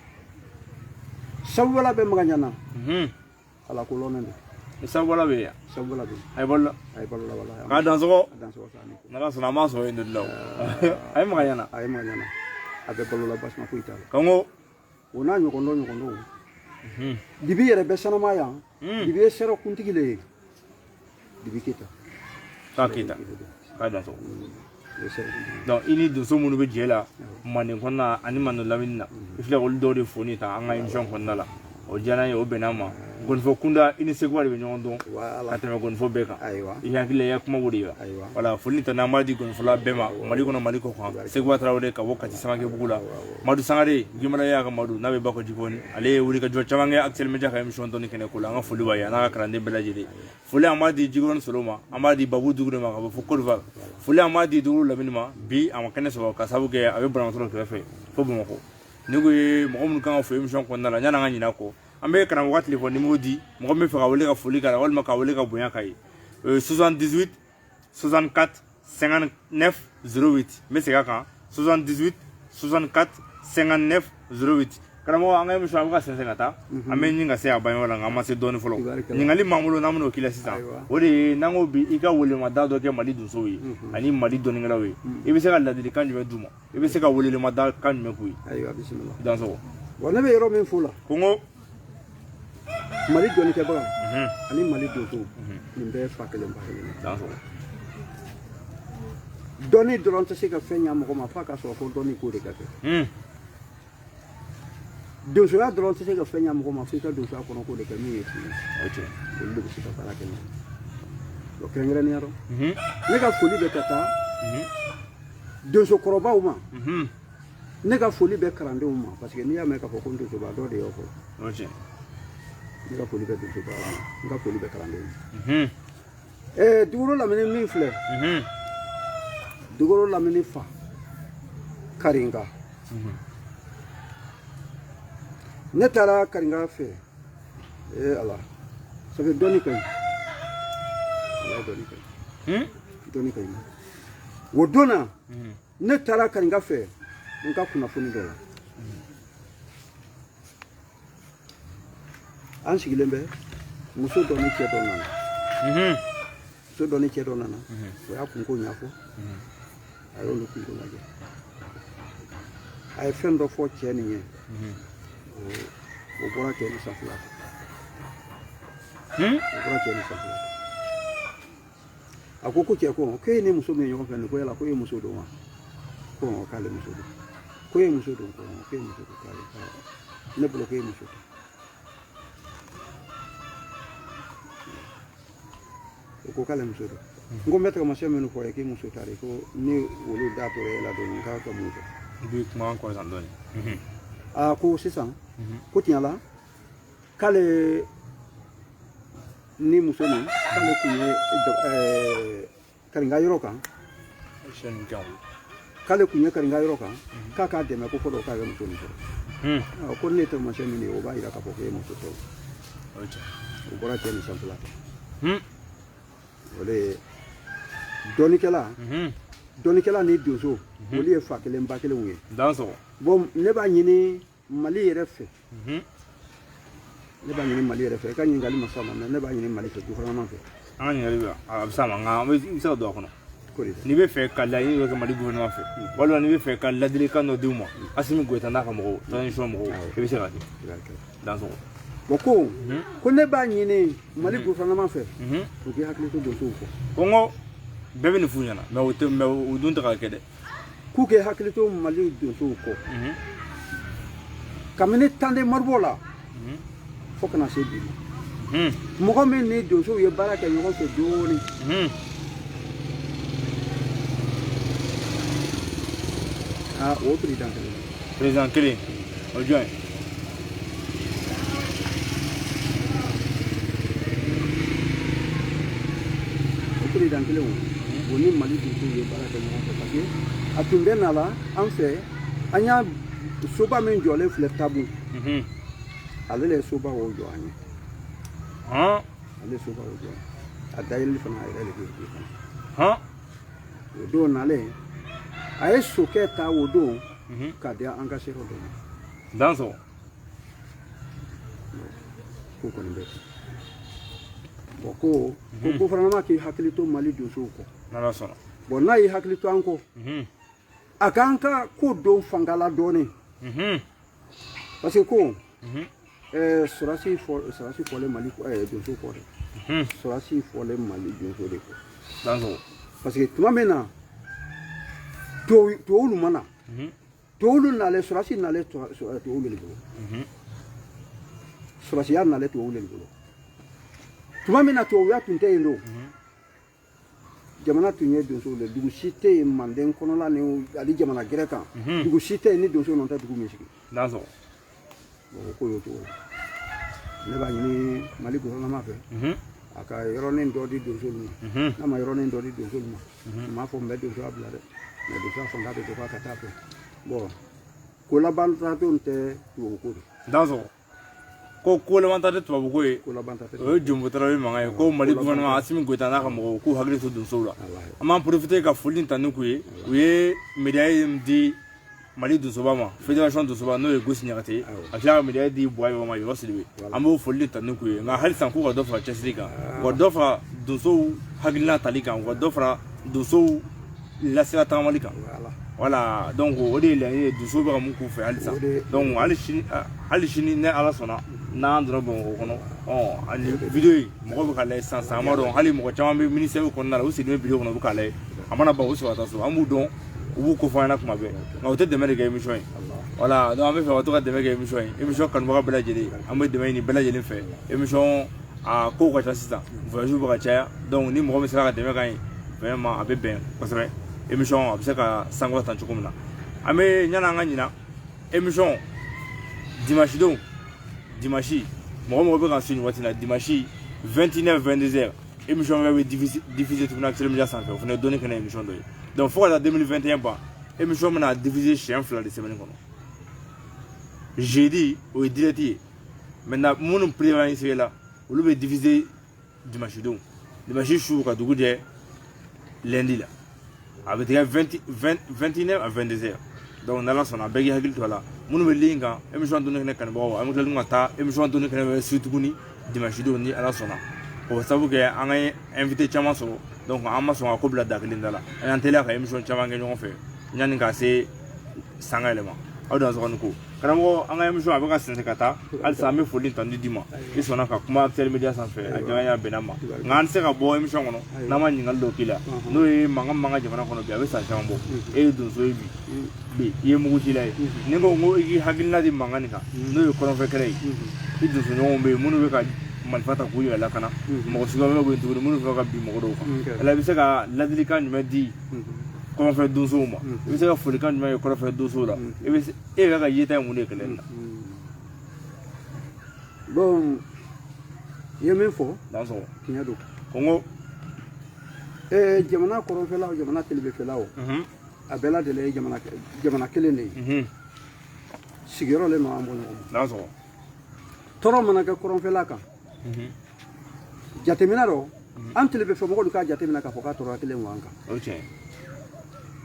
B: sabu wala bɛ magaɲana ala kolɔnen don
A: sabu wala bɛ yan
B: sabu wala bɛ
A: ay balla
B: wala
A: ka dansɔn
B: dansɔgɔ sani
A: na ka sɔnna a ma sɔrɔ yen de la ay magaɲana
B: a ye magaɲana a bɛ balo la basima foyi t'a la
A: kango
B: o n'a ɲɔgɔn dɔ dibi yɛrɛ bɛ sanama yan dibi ye sɛrɛ kuntigi le ye dibi keta
A: ka kita ka dansɔn donc ini doso minnu bɛ jɛ la manden kɔnɔna ani manden lamini na i filɛ olu dɔw de foni ta an ka émission kɔnɔna la o diyara n ye o bɛnna n ma gonifɔ kunda i ni seguba de bɛ ɲɔgɔn dɔn ka tɛmɛ gonifɔ bɛɛ kan i hakili la i ka kuma b'o de la wala foli ta n'an b'a di gonifɔla bɛɛ ma mali kɔnɔ mali kɔ kan seguba tarawele ka bɔ kati samakɛbugu la madu sangare gimaraya ka madu n'a bɛ bakɔ jikɔni ale ye wuli ka jɔ caman kɛ actuel media ka émission dɔnni kɛnɛ ko la an ka foli b'a ye a n'a ka kalanden bɛɛ lajɛlen foli an b'a di jikɔrɔni solo ma an b'a di babu dugu de ma ka bɔ fo Côte d'Ivoire foli an b'a di dugu lamini ma bi a ma kɛnɛ sɔrɔ ka sababu kɛ a bɛ banabaatɔ kɛrɛfɛ fo Bamakɔ ne ko ye mɔgɔ minnu kan ka fɔ émission kɔnɔna la yan'an ka ɲinɛ a kɔ an bɛ karamɔgɔ téléphone numéro di mɔgɔ min bɛ fɛ ka wele ka foli k'a la walima ka wele ka bonya k'a ye 78 64 59 08 n bɛ segin a kan 78 64 59 08 karamɔgɔ an ka émission a bɛ ka sɛnsɛn ka taa an bɛ ɲini ka se a banyɔrɔ la nka an ma se dɔɔnin fɔlɔ ɲininkali m'an bolo n'an bɛn'o k'i la sisan o de ye n'an ko bi i ka welemada dɔ kɛ mali donsow ye ani mali dɔnnikɛlaw ye i bɛ se ka ladilikan jumɛn d'u ma i bɛ se ka welemada kan jumɛn k'u ye dansɔgɔ
B: bon ne bɛ yɔrɔ min fɔ la
A: ko n ko
B: mali dɔnnikɛbaga ani mali donsow nin bɛɛ fa kelen ba kelen
A: dansɔgɔ
B: dɔnni dɔrɔn tɛ se ka fɛn ɲa mɔgɔ ma f'a ka sɔrɔ ko dɔnni ko de ka kɛ donsoya dɔrɔn tɛ se ka fɛn ɲa mɔgɔ ma f'i ka donsoya kɔnɔ ko de kɛ min ye tiɲɛ olu de bɛ se ka baara kɛ n'a ye o kɛrɛnkɛrɛnnenya dɔn ne ka foli bɛ ka taa donsokɔrɔbaw ma ne ka foli bɛ kalandenw ma parce que n'i y'a mɛn k'a fɔ ko n donsoba dɔ de y'o fɔ ne ka foli bɛ donsobaw ma n ka foli bɛ kalandenw ma dugukolo lamini min filɛ dugukolo lamini fa karinka ne taara karinka fɛ ala ça fait dɔnni ka ɲi ala dɔnni ka ɲi dɔnni ka ɲi o don na ne taara karinka fɛ n ka kunnafoni dɔ la an sigilen bɛ muso dɔ ni cɛ dɔ nana muso dɔ ni cɛ dɔ nana o y'a kunko ɲɛfɔ a y'olu kunko lajɛ a ye fɛn dɔ fɔ cɛ nin ye o bɔra cɛ ni sanfɛla fɛ o bɔra cɛ ni sanfɛla fɛ a ko cɛ ko e ni muso min ye ɲɔgɔn fɛ nin ko yala ko e muso don wa ko k'ale muso don ko e muso don ko e muso don k'ale ne bolo ko e muso don o ko k'ale muso don n ko n bɛ taamasiyɛn minnu fɔ ye k'e muso t'a ye ko ni olu da tora e la dɔɔni k'a ka mun kɛ
A: i bɛ kuma an kɔ san dɔɔni
B: a ko sisan ko tiɲɛ la k'ale ni muso ni k'ale kun ye karinga yɔrɔ kan k'ale kun ye karinga yɔrɔ kan k'a k'a dɛmɛ ko fɔ dɔ k'a kɛ muso nin sɔrɔ ko ne tɛ masɛn min ye o b'a yira k'a fɔ ko e muso sɔrɔ o bɔra cɛ ni sanfɛla fɛ o de ye dɔnnikɛla ni donso olu ye fa kelen ba kelenw ye bon ne b'a ɲini Mali yɛrɛ fɛ ne b'a ɲini Mali yɛrɛ fɛ i ka ɲininkali ma s'a ma mais ne b'a ɲini Mali fɛ gouvernement fɛ
A: an ka ɲininkali a bɛ s'a ma nka an bɛ se ka don a kɔnɔ n'i bɛ fɛ ka laɲini dɔ kɛ Mali gouvernement fɛ walima n'i bɛ fɛ ka ladilikan dɔ d'u ma Asimi Goyita n'a ka mɔgɔw transition mɔgɔw i bɛ se k'a kɛ Dansɔgɔ
B: bon ko ne b'a ɲini Mali gouvernement fɛ u k'i hakili to donsow kɔ
A: ko n ko bɛɛ bɛ nin f'u ɲɛna mais u dun tɛ ka kɛ dɛ
B: k'u k'i hakili to Mali donsow kɔ kabini Tande Moribo la fo kana se bi ma mɔgɔ min ni donsow ye baara kɛ ɲɔgɔn fɛ dɔɔnin o
A: président kelen o jɔn ye
B: o président kelen o ni Mali donsow ye baara kɛ ɲɔgɔn fɛ parce que a tun bɛ na la an fɛ an y'a soba min jɔlen filɛ tabu ale le soba o jɔ an ye ale soba o jɔ a dayɛlɛli fana a yɛrɛ de bɛ yen fana o don nalen a ye sokɛ ta o don k'a di an ka seerew dɔ ma
A: Dansɔgɔ
B: ko kɔni bɛ bon ko gouvernement k'i hakili to Mali donsow kɔ
A: n'Ala sɔnna
B: bon n'a y'i hakili to an kɔ a k'an ka ko don fanga la dɔɔnin parce que ko Sorasi fɔlen Mali donso kɔ dɛ Sorasi fɔlen Mali donso de kɔ
A: Dansɔgɔ
B: parce que tuma min na tubabu ma na tubabu nalen Sorasi nalen tubabu de bolo Sorasiya nalen tubabu de bolo tuma min na tubabuya tun tɛ yen don jamana tun ye donso le dugu si tɛ yen Manden kɔnɔla ni ali jamana gɛrɛ kan dugu si tɛ yen ni donso nɔ tɛ dugu min sigi
A: Dansɔgɔ
B: bon ko y'o cogo la ne b'a ɲini Mali gouvernement fɛ a ka yɔrɔnin dɔ di donsolu ma n'a ma yɔrɔnin dɔ di donsolu ma n m'a fɔ n bɛ donsoya bila dɛ mais donsoya fanga bɛ dɔgɔya ka taa fɛ bon ko laban tatɔ tɛ tubabu ko de
A: Dansɔgɔ ko laban ta tɛ tubabu ko ye
B: ko laban ta tɛ
A: o ye Jombo Tarawele mankan ye ko Mali gouvernement Asimi Goyita n'a ka mɔgɔw k'u hakili to donsow la an b'an profiter ka foli ta n'u ye u ye médaille min di Mali donsoba ma fédération donsoba n'o ye Gosi Ɲagate a tila ka médaille di Buwa ma Yɔrɔ Sidibe an b'o foli ta n'u ye nka hali sisan k'u ka dɔ fara cɛsiri kan u ka dɔ fara donsow hakilina tali kan u ka dɔ fara donsow lasira tagamali kan voilà donc o de ye laɲini ye donsow bɛ ka mun k'u fɛ hali sisan donc hali sini ni Ala sɔnna n'an donna Bamakɔ kɔnɔ ani video ye mɔgɔw bɛ ka lajɛ sisan an b'a dɔn hali mɔgɔ caman bɛ ministère kɔnɔna la u sigilen bɛ video kɔnɔ u bɛ k'a lajɛ a mana ban u sɔrɔ ka taa so an b'u dɔn u b'u ko fɔ an ɲɛna kuma bɛɛ nka u tɛ dɛmɛ de kɛ émission ye voilà donc an bɛ fɛ ka to ka dɛmɛ kɛ émission ye émission kanubaga bɛɛ lajɛlen an bɛ dɛmɛ ɲini bɛɛ lajɛlen fɛ émission a kow ka ca sisan voyage bɛ ka caya donc ni mɔgɔ min sera ka dɛmɛ k'an ye vraiment a bɛ bɛn kosɛbɛ émission a bɛ se ka sankɔrɔ tan cogo min na an bɛ ɲani an ka ɲina émission dimanche don dimanche mɔgɔ bɛ ka su nin waati la dimanche 21h-22h émission bɛ diffuser tuguni Actuel Media sanfɛ o fana ye dɔnni kɛnɛ émission dɔ ye donc fo ka taa 2021 ban émission bɛna diffuser siɲɛ 2 de semaine kɔnɔ jeudi o ye direct ye maintenant minnu prévoyé la olu bɛ diffuser dimanche don dimanche su ka dugu jɛ lundi la a bɛ tigɛ 21h-22h donc n'Ala sɔnna bɛɛ k'i hakili to a la minnu bɛ ligne kan émission dɔnni kɛnɛ kanubagaw an bɛ tila ka taa émission dɔnni kɛnɛ bɛ su tuguni dimanche don ni Ala sɔnna o sababu kɛ an ka invité caman sɔrɔ donc an ma sɔn ka ko bila da kelen da la an y'an teliya ka émission caman kɛ ɲɔgɔn fɛ yanni ka se sanga yɛlɛma aw dansɔgɔ ni ko karamɔgɔ an ka émission a bɛ ka sɛnsɛn ka taa halisa an bɛ foli tan di ma i sɔnna ka kuma Actuel Media sanfɛ a janya bɛnna ma nka an tɛ se ka bɔ émission kɔnɔ n'an ma ɲininkali dɔw k'i la n'o ye mankan jamana kɔnɔ bi a bɛ san caman bɔ e ye donso ye bi i ye mugutila ye ni ko n ko i k'i hakilina di mankan nin kan n'o ye kɔrɔnfɛkɛlɛ ye i donso ɲɔgɔnw bɛ yen minnu bɛ ka marifa ta k'u yɛrɛ lakana mɔgɔ suguya bɛ yen tuguni minnu fɛ ka bin mɔgɔ dɔw kan ala i bɛ se ka ladilikan jumɛn di kɔrɔnfɛ donsow ma i bɛ se ka folikan jumɛn ye kɔrɔnfɛ donsow la e yɛrɛ ka yeta ye mun de ye kɛlɛ in na
B: bon ye min fɔ
A: dan sɔgɔ
B: tiɲɛ don
A: ko n ko
B: jamana kɔrɔnfɛlaw jamana tilebefɛlaw a bɛɛ lajɛlen ye jamana kelen de ye sigiyɔrɔ le nɔ an bɔ ɲɔgɔn ma
A: dan sɔgɔ
B: tɔɔrɔ mana kɛ kɔrɔnfɛla kan jateminɛ dɔ an tilebefɛmɔgɔw k'a jateminɛ k'a fɔ k'a tɔɔrɔ kelen wa an kan
A: o tiɲɛ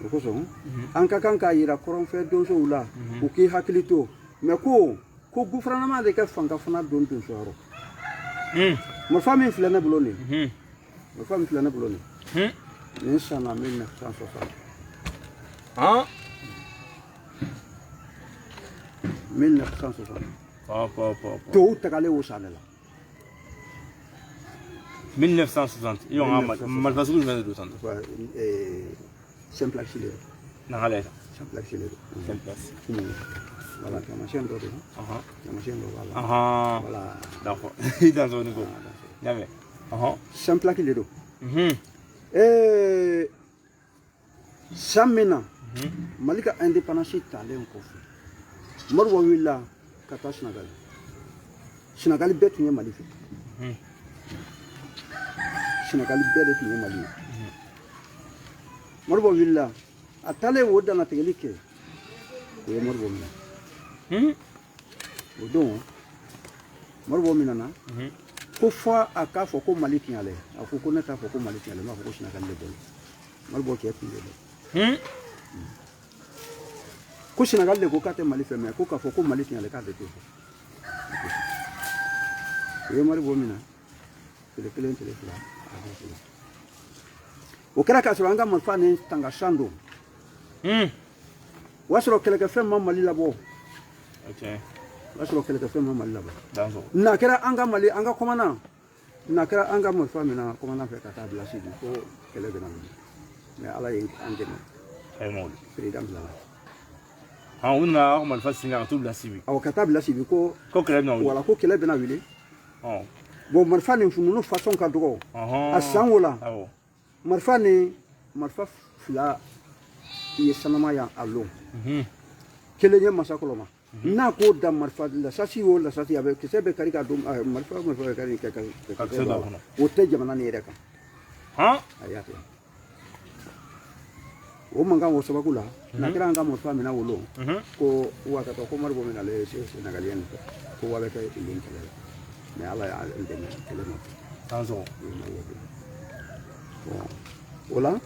B: o kosɔn an ka kan k'a yira kɔrɔnfɛ donsow la u k'i hakili to mɛ ko gouvernement de kɛ fanga fana don donsoyɔrɔ marifa min filɛ ne bolo nin marifa min filɛ ne bolo nin nin sanna 1960 1960 tubabu tagalen o san de la
A: 1960 iyo nga marifa sugu jumɛn de don san
B: Semplax le
A: n'an ka lajɛ
B: Semplax le
A: Semplax
B: voilà tamasiyɛn dɔ de don tamasiyɛn dɔ b'a la voilà
A: d'accord i dan sɔgɔ ni ko y'a mɛn
B: Semplax le don san min na Mali ka indépendance talen kɔfɛ Modibo wulila ka taa Senegali bɛɛ tun ye Mali fɛ Senegali bɛɛ de tun ye Mali ye Modibo wulila a taalen o danatigɛli kɛ o ye Modibo minɛ o don Modibo minɛna ko fɔ a k'a fɔ ko Mali tiɲɛlen a ko ne t'a fɔ ko Mali tiɲɛlen n b'a fɔ ko Senegali de bolo Modibo cɛ tun ye ko Senegali de ko k'a tɛ Mali fɛ mɛ ko k'a fɔ ko Mali tiɲɛlen k'a tɛ to fɔ o ye Modibo minɛ tile kelen tile fila o kɛra k'a sɔrɔ an ka marifa ni tangasan don o y'a sɔrɔ kɛlɛkɛfɛn ma Mali labɔ o y'a sɔrɔ kɛlɛkɛfɛn ma Mali labɔ n'a kɛra an ka Mali an ka commandant n'a kɛra an ka marifa minɛ commandant fɛ ka taa bila Sidi ko kɛlɛ bɛna wuli mais Ala ye an dɛmɛ président bilala
A: u nana aw ka marifa singa ka t'u bila Sibi
B: awɔ ka taa bila Sibi ko
A: kɛlɛ bɛna wuli
B: wala ko kɛlɛ bɛna wuli bon marifa nin fununu façon ka dɔgɔ a san o la marifa fila ye sanama yan a lon kelen ye Masakɔlɔma n'a ko da marifa lasasi o lasasi a bɛ kisɛ bɛ kari ka don marifa bɛ kari ka o tɛ jamana nin yɛrɛ kan a y'a kɛ o mankan o sababu la n'a kɛra an ka marifa minɛ wolo ko wa ka taa ko Modibo minɛlen Senegalien fɛ ko wa bɛ kɛ yen kɛlɛ la mais Ala y'an dɛmɛ kɛlɛ ma
A: tan sɔgɔ
B: o la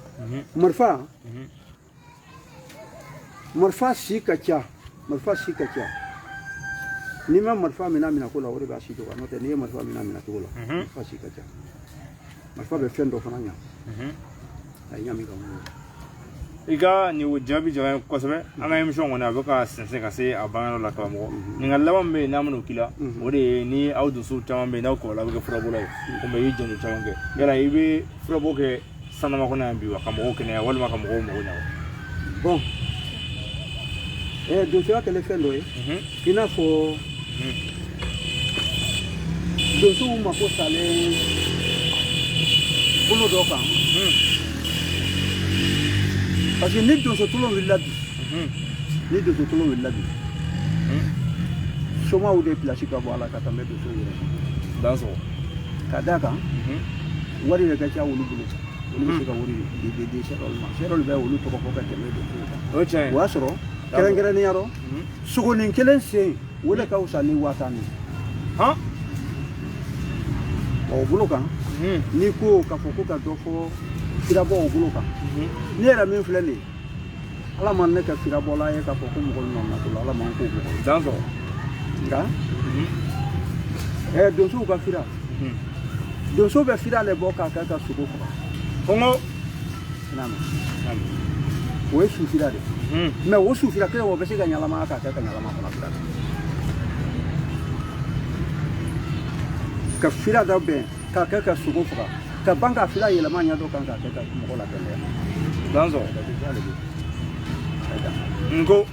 B: marifa si ka ca n'i ma marifa minɛ ko la o de b'a si dɔgɔya n'o tɛ n'i ye marifa minɛ cogo la marifa si ka ca marifa bɛ fɛn dɔ fana ɲa a ye ɲami ka mun
A: i ka nin o jaabi jara n ye kosɛbɛ an ka émission kɔni a bɛ ka sɛnsɛn ka se a bangeyɔrɔ la karamɔgɔ ɲininkali laban min bɛ yen n'a bɛna o k'i la o de ye ni aw dusu caman bɛ yen n'aw kɔrɔla a bɛ kɛ furabɔla ye komi i ye jɔnjɔn caman kɛ yala i bɛ furabɔ kɛ sannama kɔnɔ yan bi wa ka mɔgɔw kɛnɛya walima ka mɔgɔw mago ɲa wa
B: bon donsoya kɛlɛ fɛn dɔ ye i n'a fɔ donsow mako salen bolo dɔ kan parce que ni donso tulon wulila bi somaw de place ka bɔ a la ka tɛmɛ donsow yɛrɛ
A: dan sɔgɔ
B: ka d'a kan wari bɛ kɛ ca olu bolo olu bɛ se ka wari di sɛrɛlu ma sɛrɛlu bɛ olu tɔgɔ fɔ ka tɛmɛ donsow kan o y'a sɔrɔ kɛrɛnkɛrɛnnenya rɔ sogonin kelen sen o de ka fisa ni 5000 o bolo kan n'i ko k'a fɔ ko ka dɔ fɔ firabɔ o bolo kan ne yɛrɛ min filɛ nin ye Ala ma ne kɛ firabɔla ye k'a fɔ ko mɔgɔ nɔ natɔla Ala ma n k'o mɔgɔ
A: dan sɔgɔ
B: nka donsow ka fira donso bɛ fira le bɔ k'a kɛ ka sogo faga
A: kɔngɔ
B: o ye sufira de mais o sufira kelen o bɛ se ka ɲalama k'a kɛ ka ɲalama fana fira ka fira dɔ bɛn k'a kɛ ka sogo faga ka ban ka fira yɛlɛma ɲɛ dɔ kan k'a kɛ ka mɔgɔ la kɛnɛya
A: dan sɔgɔ n ko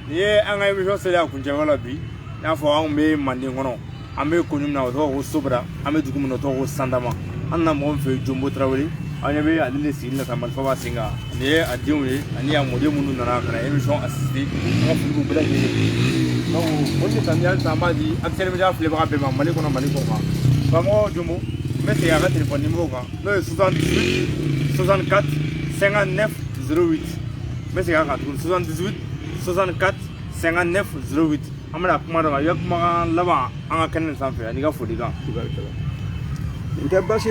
A: n'i ye an ka émission seli a kuncɛyɔrɔ la bi i n'a fɔ anw bɛ Manden kɔnɔ an bɛ ko min na o tɔgɔ ko Sobara an bɛ dugu min na o tɔgɔ ko Sandama an nana mɔgɔ min fɛ yen Jombo Tarawele an ɲɛ bɛ ale de sigilen na ka marifa b'a sen kan nin ye a denw ye ani a mɔden minnu nana ka na émission assister an ka foli b'u bɛɛ lajɛlen ye donc o tɛ samiya san b'a di acteur média filɛbaga bɛɛ ma Mali kɔnɔ Mali kɔ kan Bango Jumbo, mais c'est un téléphone numéro. Non, 78 64 59 08. Mais c'est un 78 64 59 08. Amala kuma da ya kuma laba an ka kanin sanfe ani ga fodi ga
B: nte basi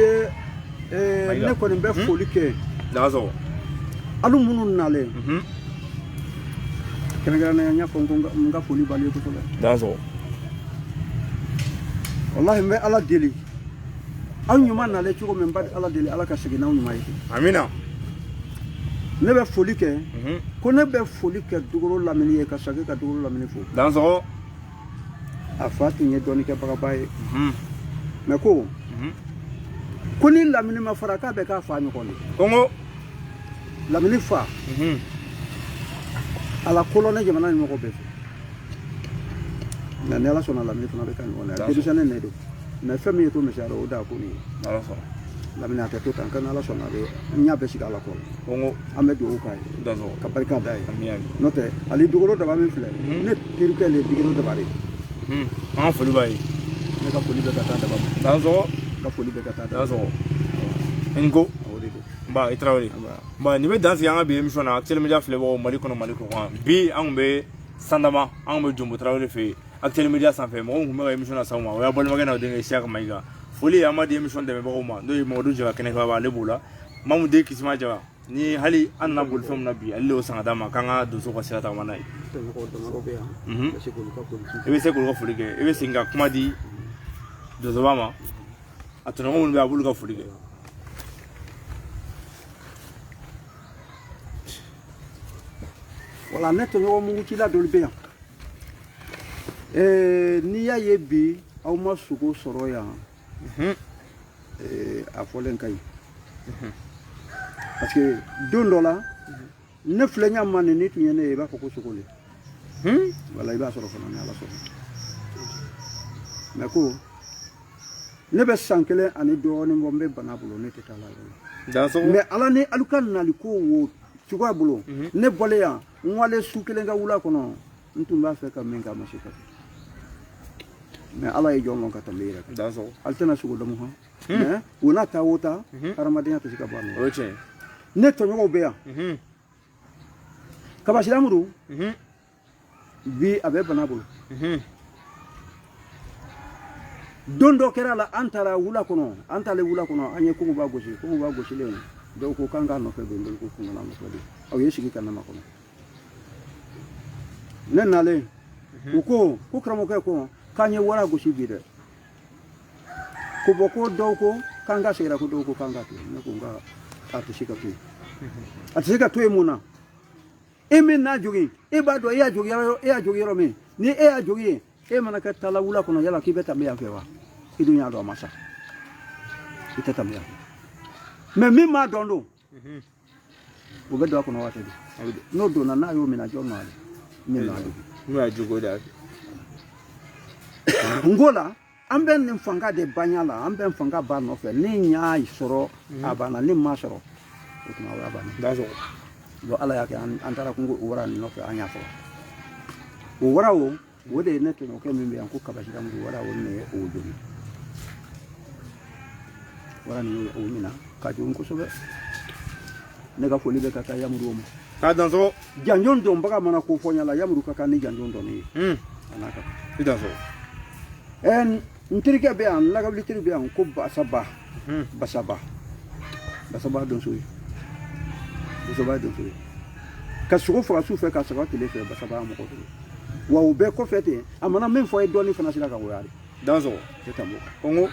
B: ne ko ni be foli ke
A: dazo
B: alu munun nale kene na nya ko nga foli bali ko to
A: dazo
B: wallahi me ala deli an nyuma nale chuko me mbadi ala deli ala ka sigina nyuma yi
A: amina
B: ne be foli ke ko ne be foli ke dugoro lamini ye ka sage ka dugoro lamini fo
A: dazo
B: a fatu nye doni ke bagabaye me ko ko ni lamini ma fara ka be ka fa nyoko ni
A: kongo
B: lamini fa ala kolone jamana ni moko be na ne ala sona lamini fana be kan wona de bisane ne do na fami to me jaro o da ko ni
A: ala so
B: lamini ata to tan kan ala sona be nya be siga ala ko
A: kongo
B: amedo o kai
A: dazo
B: ka barka dai
A: amina
B: note ali dugoro da ba min fle ne tiru ke le digoro da bare
A: an foli bayi
B: ne ka foli be ka ta da ba
A: dazo
B: ka foli be ka ta da
A: dazo ngo
B: o de
A: ba itrawli ba ni be dansi yanga be émission na actuellement media fle bo mali kono bi an be sandama an be jumbo trawli fe actuellement media san fe mo ngum be émission na sauma o ya bol magana de ngai siaka maiga foli amadi émission de be bo ma do mo do jaga kene ba le bula mamu de kisma jaga ni hali an na bol fam na bi alle o sanga dama kanga do so ko sata manai ebe se ko foli ke ebe singa kuma di do zobama atuna mo be abulu ka foli ke
B: wala neto yo mungu ci la dol be ni ya yebi aw ma suko soro ya a folen kay parce que don dola ne flenya man ni tu nyene ba ko suko le wala iba soro fana ni ala soro mais ko ne be sankele ani do ni bombe banabulo ne tetala
A: dans so
B: mais ala ni alukan na liko wo tugo bulo ne bole ya ngwale sukele nga wula kono ntumba fe ka menga mashika mais ala e jongon ka tambira
A: dans so
B: altena sugo do mo ha mais wona ta wota aramadina to sika bano
A: oche
B: ne to nyogo be ya kabashira muru bi abe banabulo dondo kera la antara wula kono antale wula kono anye ko ba goshi le do ko kanga no fe dondo ko ngana mo so aw yeshi kana makono nenale uko ko kramo ko kanye wala goshi bide ko boko do ko kanga sera ko do ko kanga to ne ko nga atishika tu atishika tu emuna eme na jogi e ba do ya jogi ro me ni e ya jogi e manaka tala wula kono yala kibeta me afewa idunya do masa itata me me mi ma dondo ubedo kono wate no do na yo me na jono ali me na do
A: mu ya jogo da
B: ngola ambe ni fanga de banyala ambe fanga ba no fe ni nya isoro abana ni masoro ukuma wa bana
A: dazo
B: do ala yake antara kungo wara ni no fe anya fo o wara wo wode ne to no ke mimbe yanku kabashira mu wara wo ne o do wara ni o mina ka jo nko sobe ne ga foli be kata yamuru mo
A: ka dans so
B: janjon do mbaga mana ko fonya la yamuru kaka ni janjon do ni anaka
A: dans so
B: en ntirike be an la ga litiri be an ko basaba basaba don suyi basaba don suyi ka sugo fa su fe ka saga tele fe basaba mo ko wa o be ko fete amana men fo e doni fana sila ka wo yari
A: dans so
B: tetamo
A: kongo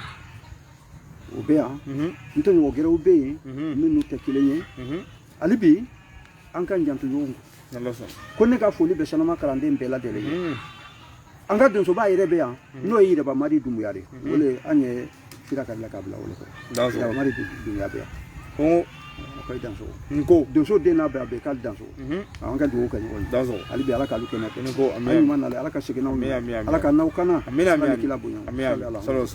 B: o be an nto ni wo gere o be minu te kilenye alibi an kan jantu yongo
A: dans so
B: ko ne ka foli be sanama karande mbela dele anga don so ba yire be an no yire ba mari dumu yari wole anye fira ka la ka bla wole ko
A: dans so
B: ya mari dumu ya be
A: kongo
B: ko dan so
A: nko
B: don so de na be kal dan so anga do ko ni
A: dans so
B: alibi ala ka lu kena
A: nko
B: ayi man ala ka sigina ala ka naw kana
A: amina
B: kila bunya
A: amina solo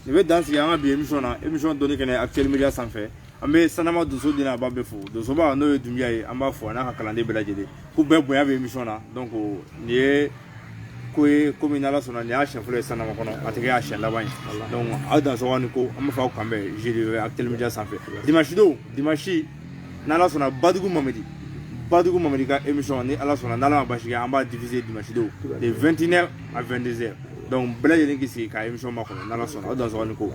A: ni be dansi yanga bi émission doni kene actuel media sanfɛ ambe sanama doso dina ba be fo doso ba no dunya ye amba fo na ka kalande bela jede ku be boya be émission na donc ni ko ye komi n'ala sɔnna nin y'a siɲɛ fɔlɔ ye san dama kɔnɔ a tɛ kɛ a siɲɛ laban ye donc aw dansɔgɔ ni ko an b'a fɔ aw kan bɛn jeudi Actuel Media sanfɛ dimanche don dimanche n'ala sɔnna Badugu Mamadi ka émission ni ala sɔnna n'ala ma basi kɛ an b'a diffuser dimanche don de 21h à 22h donc bɛɛ lajɛlen k'i sigi ka émission makɔnɔ n'ala sɔnna aw dansɔgɔ ni ko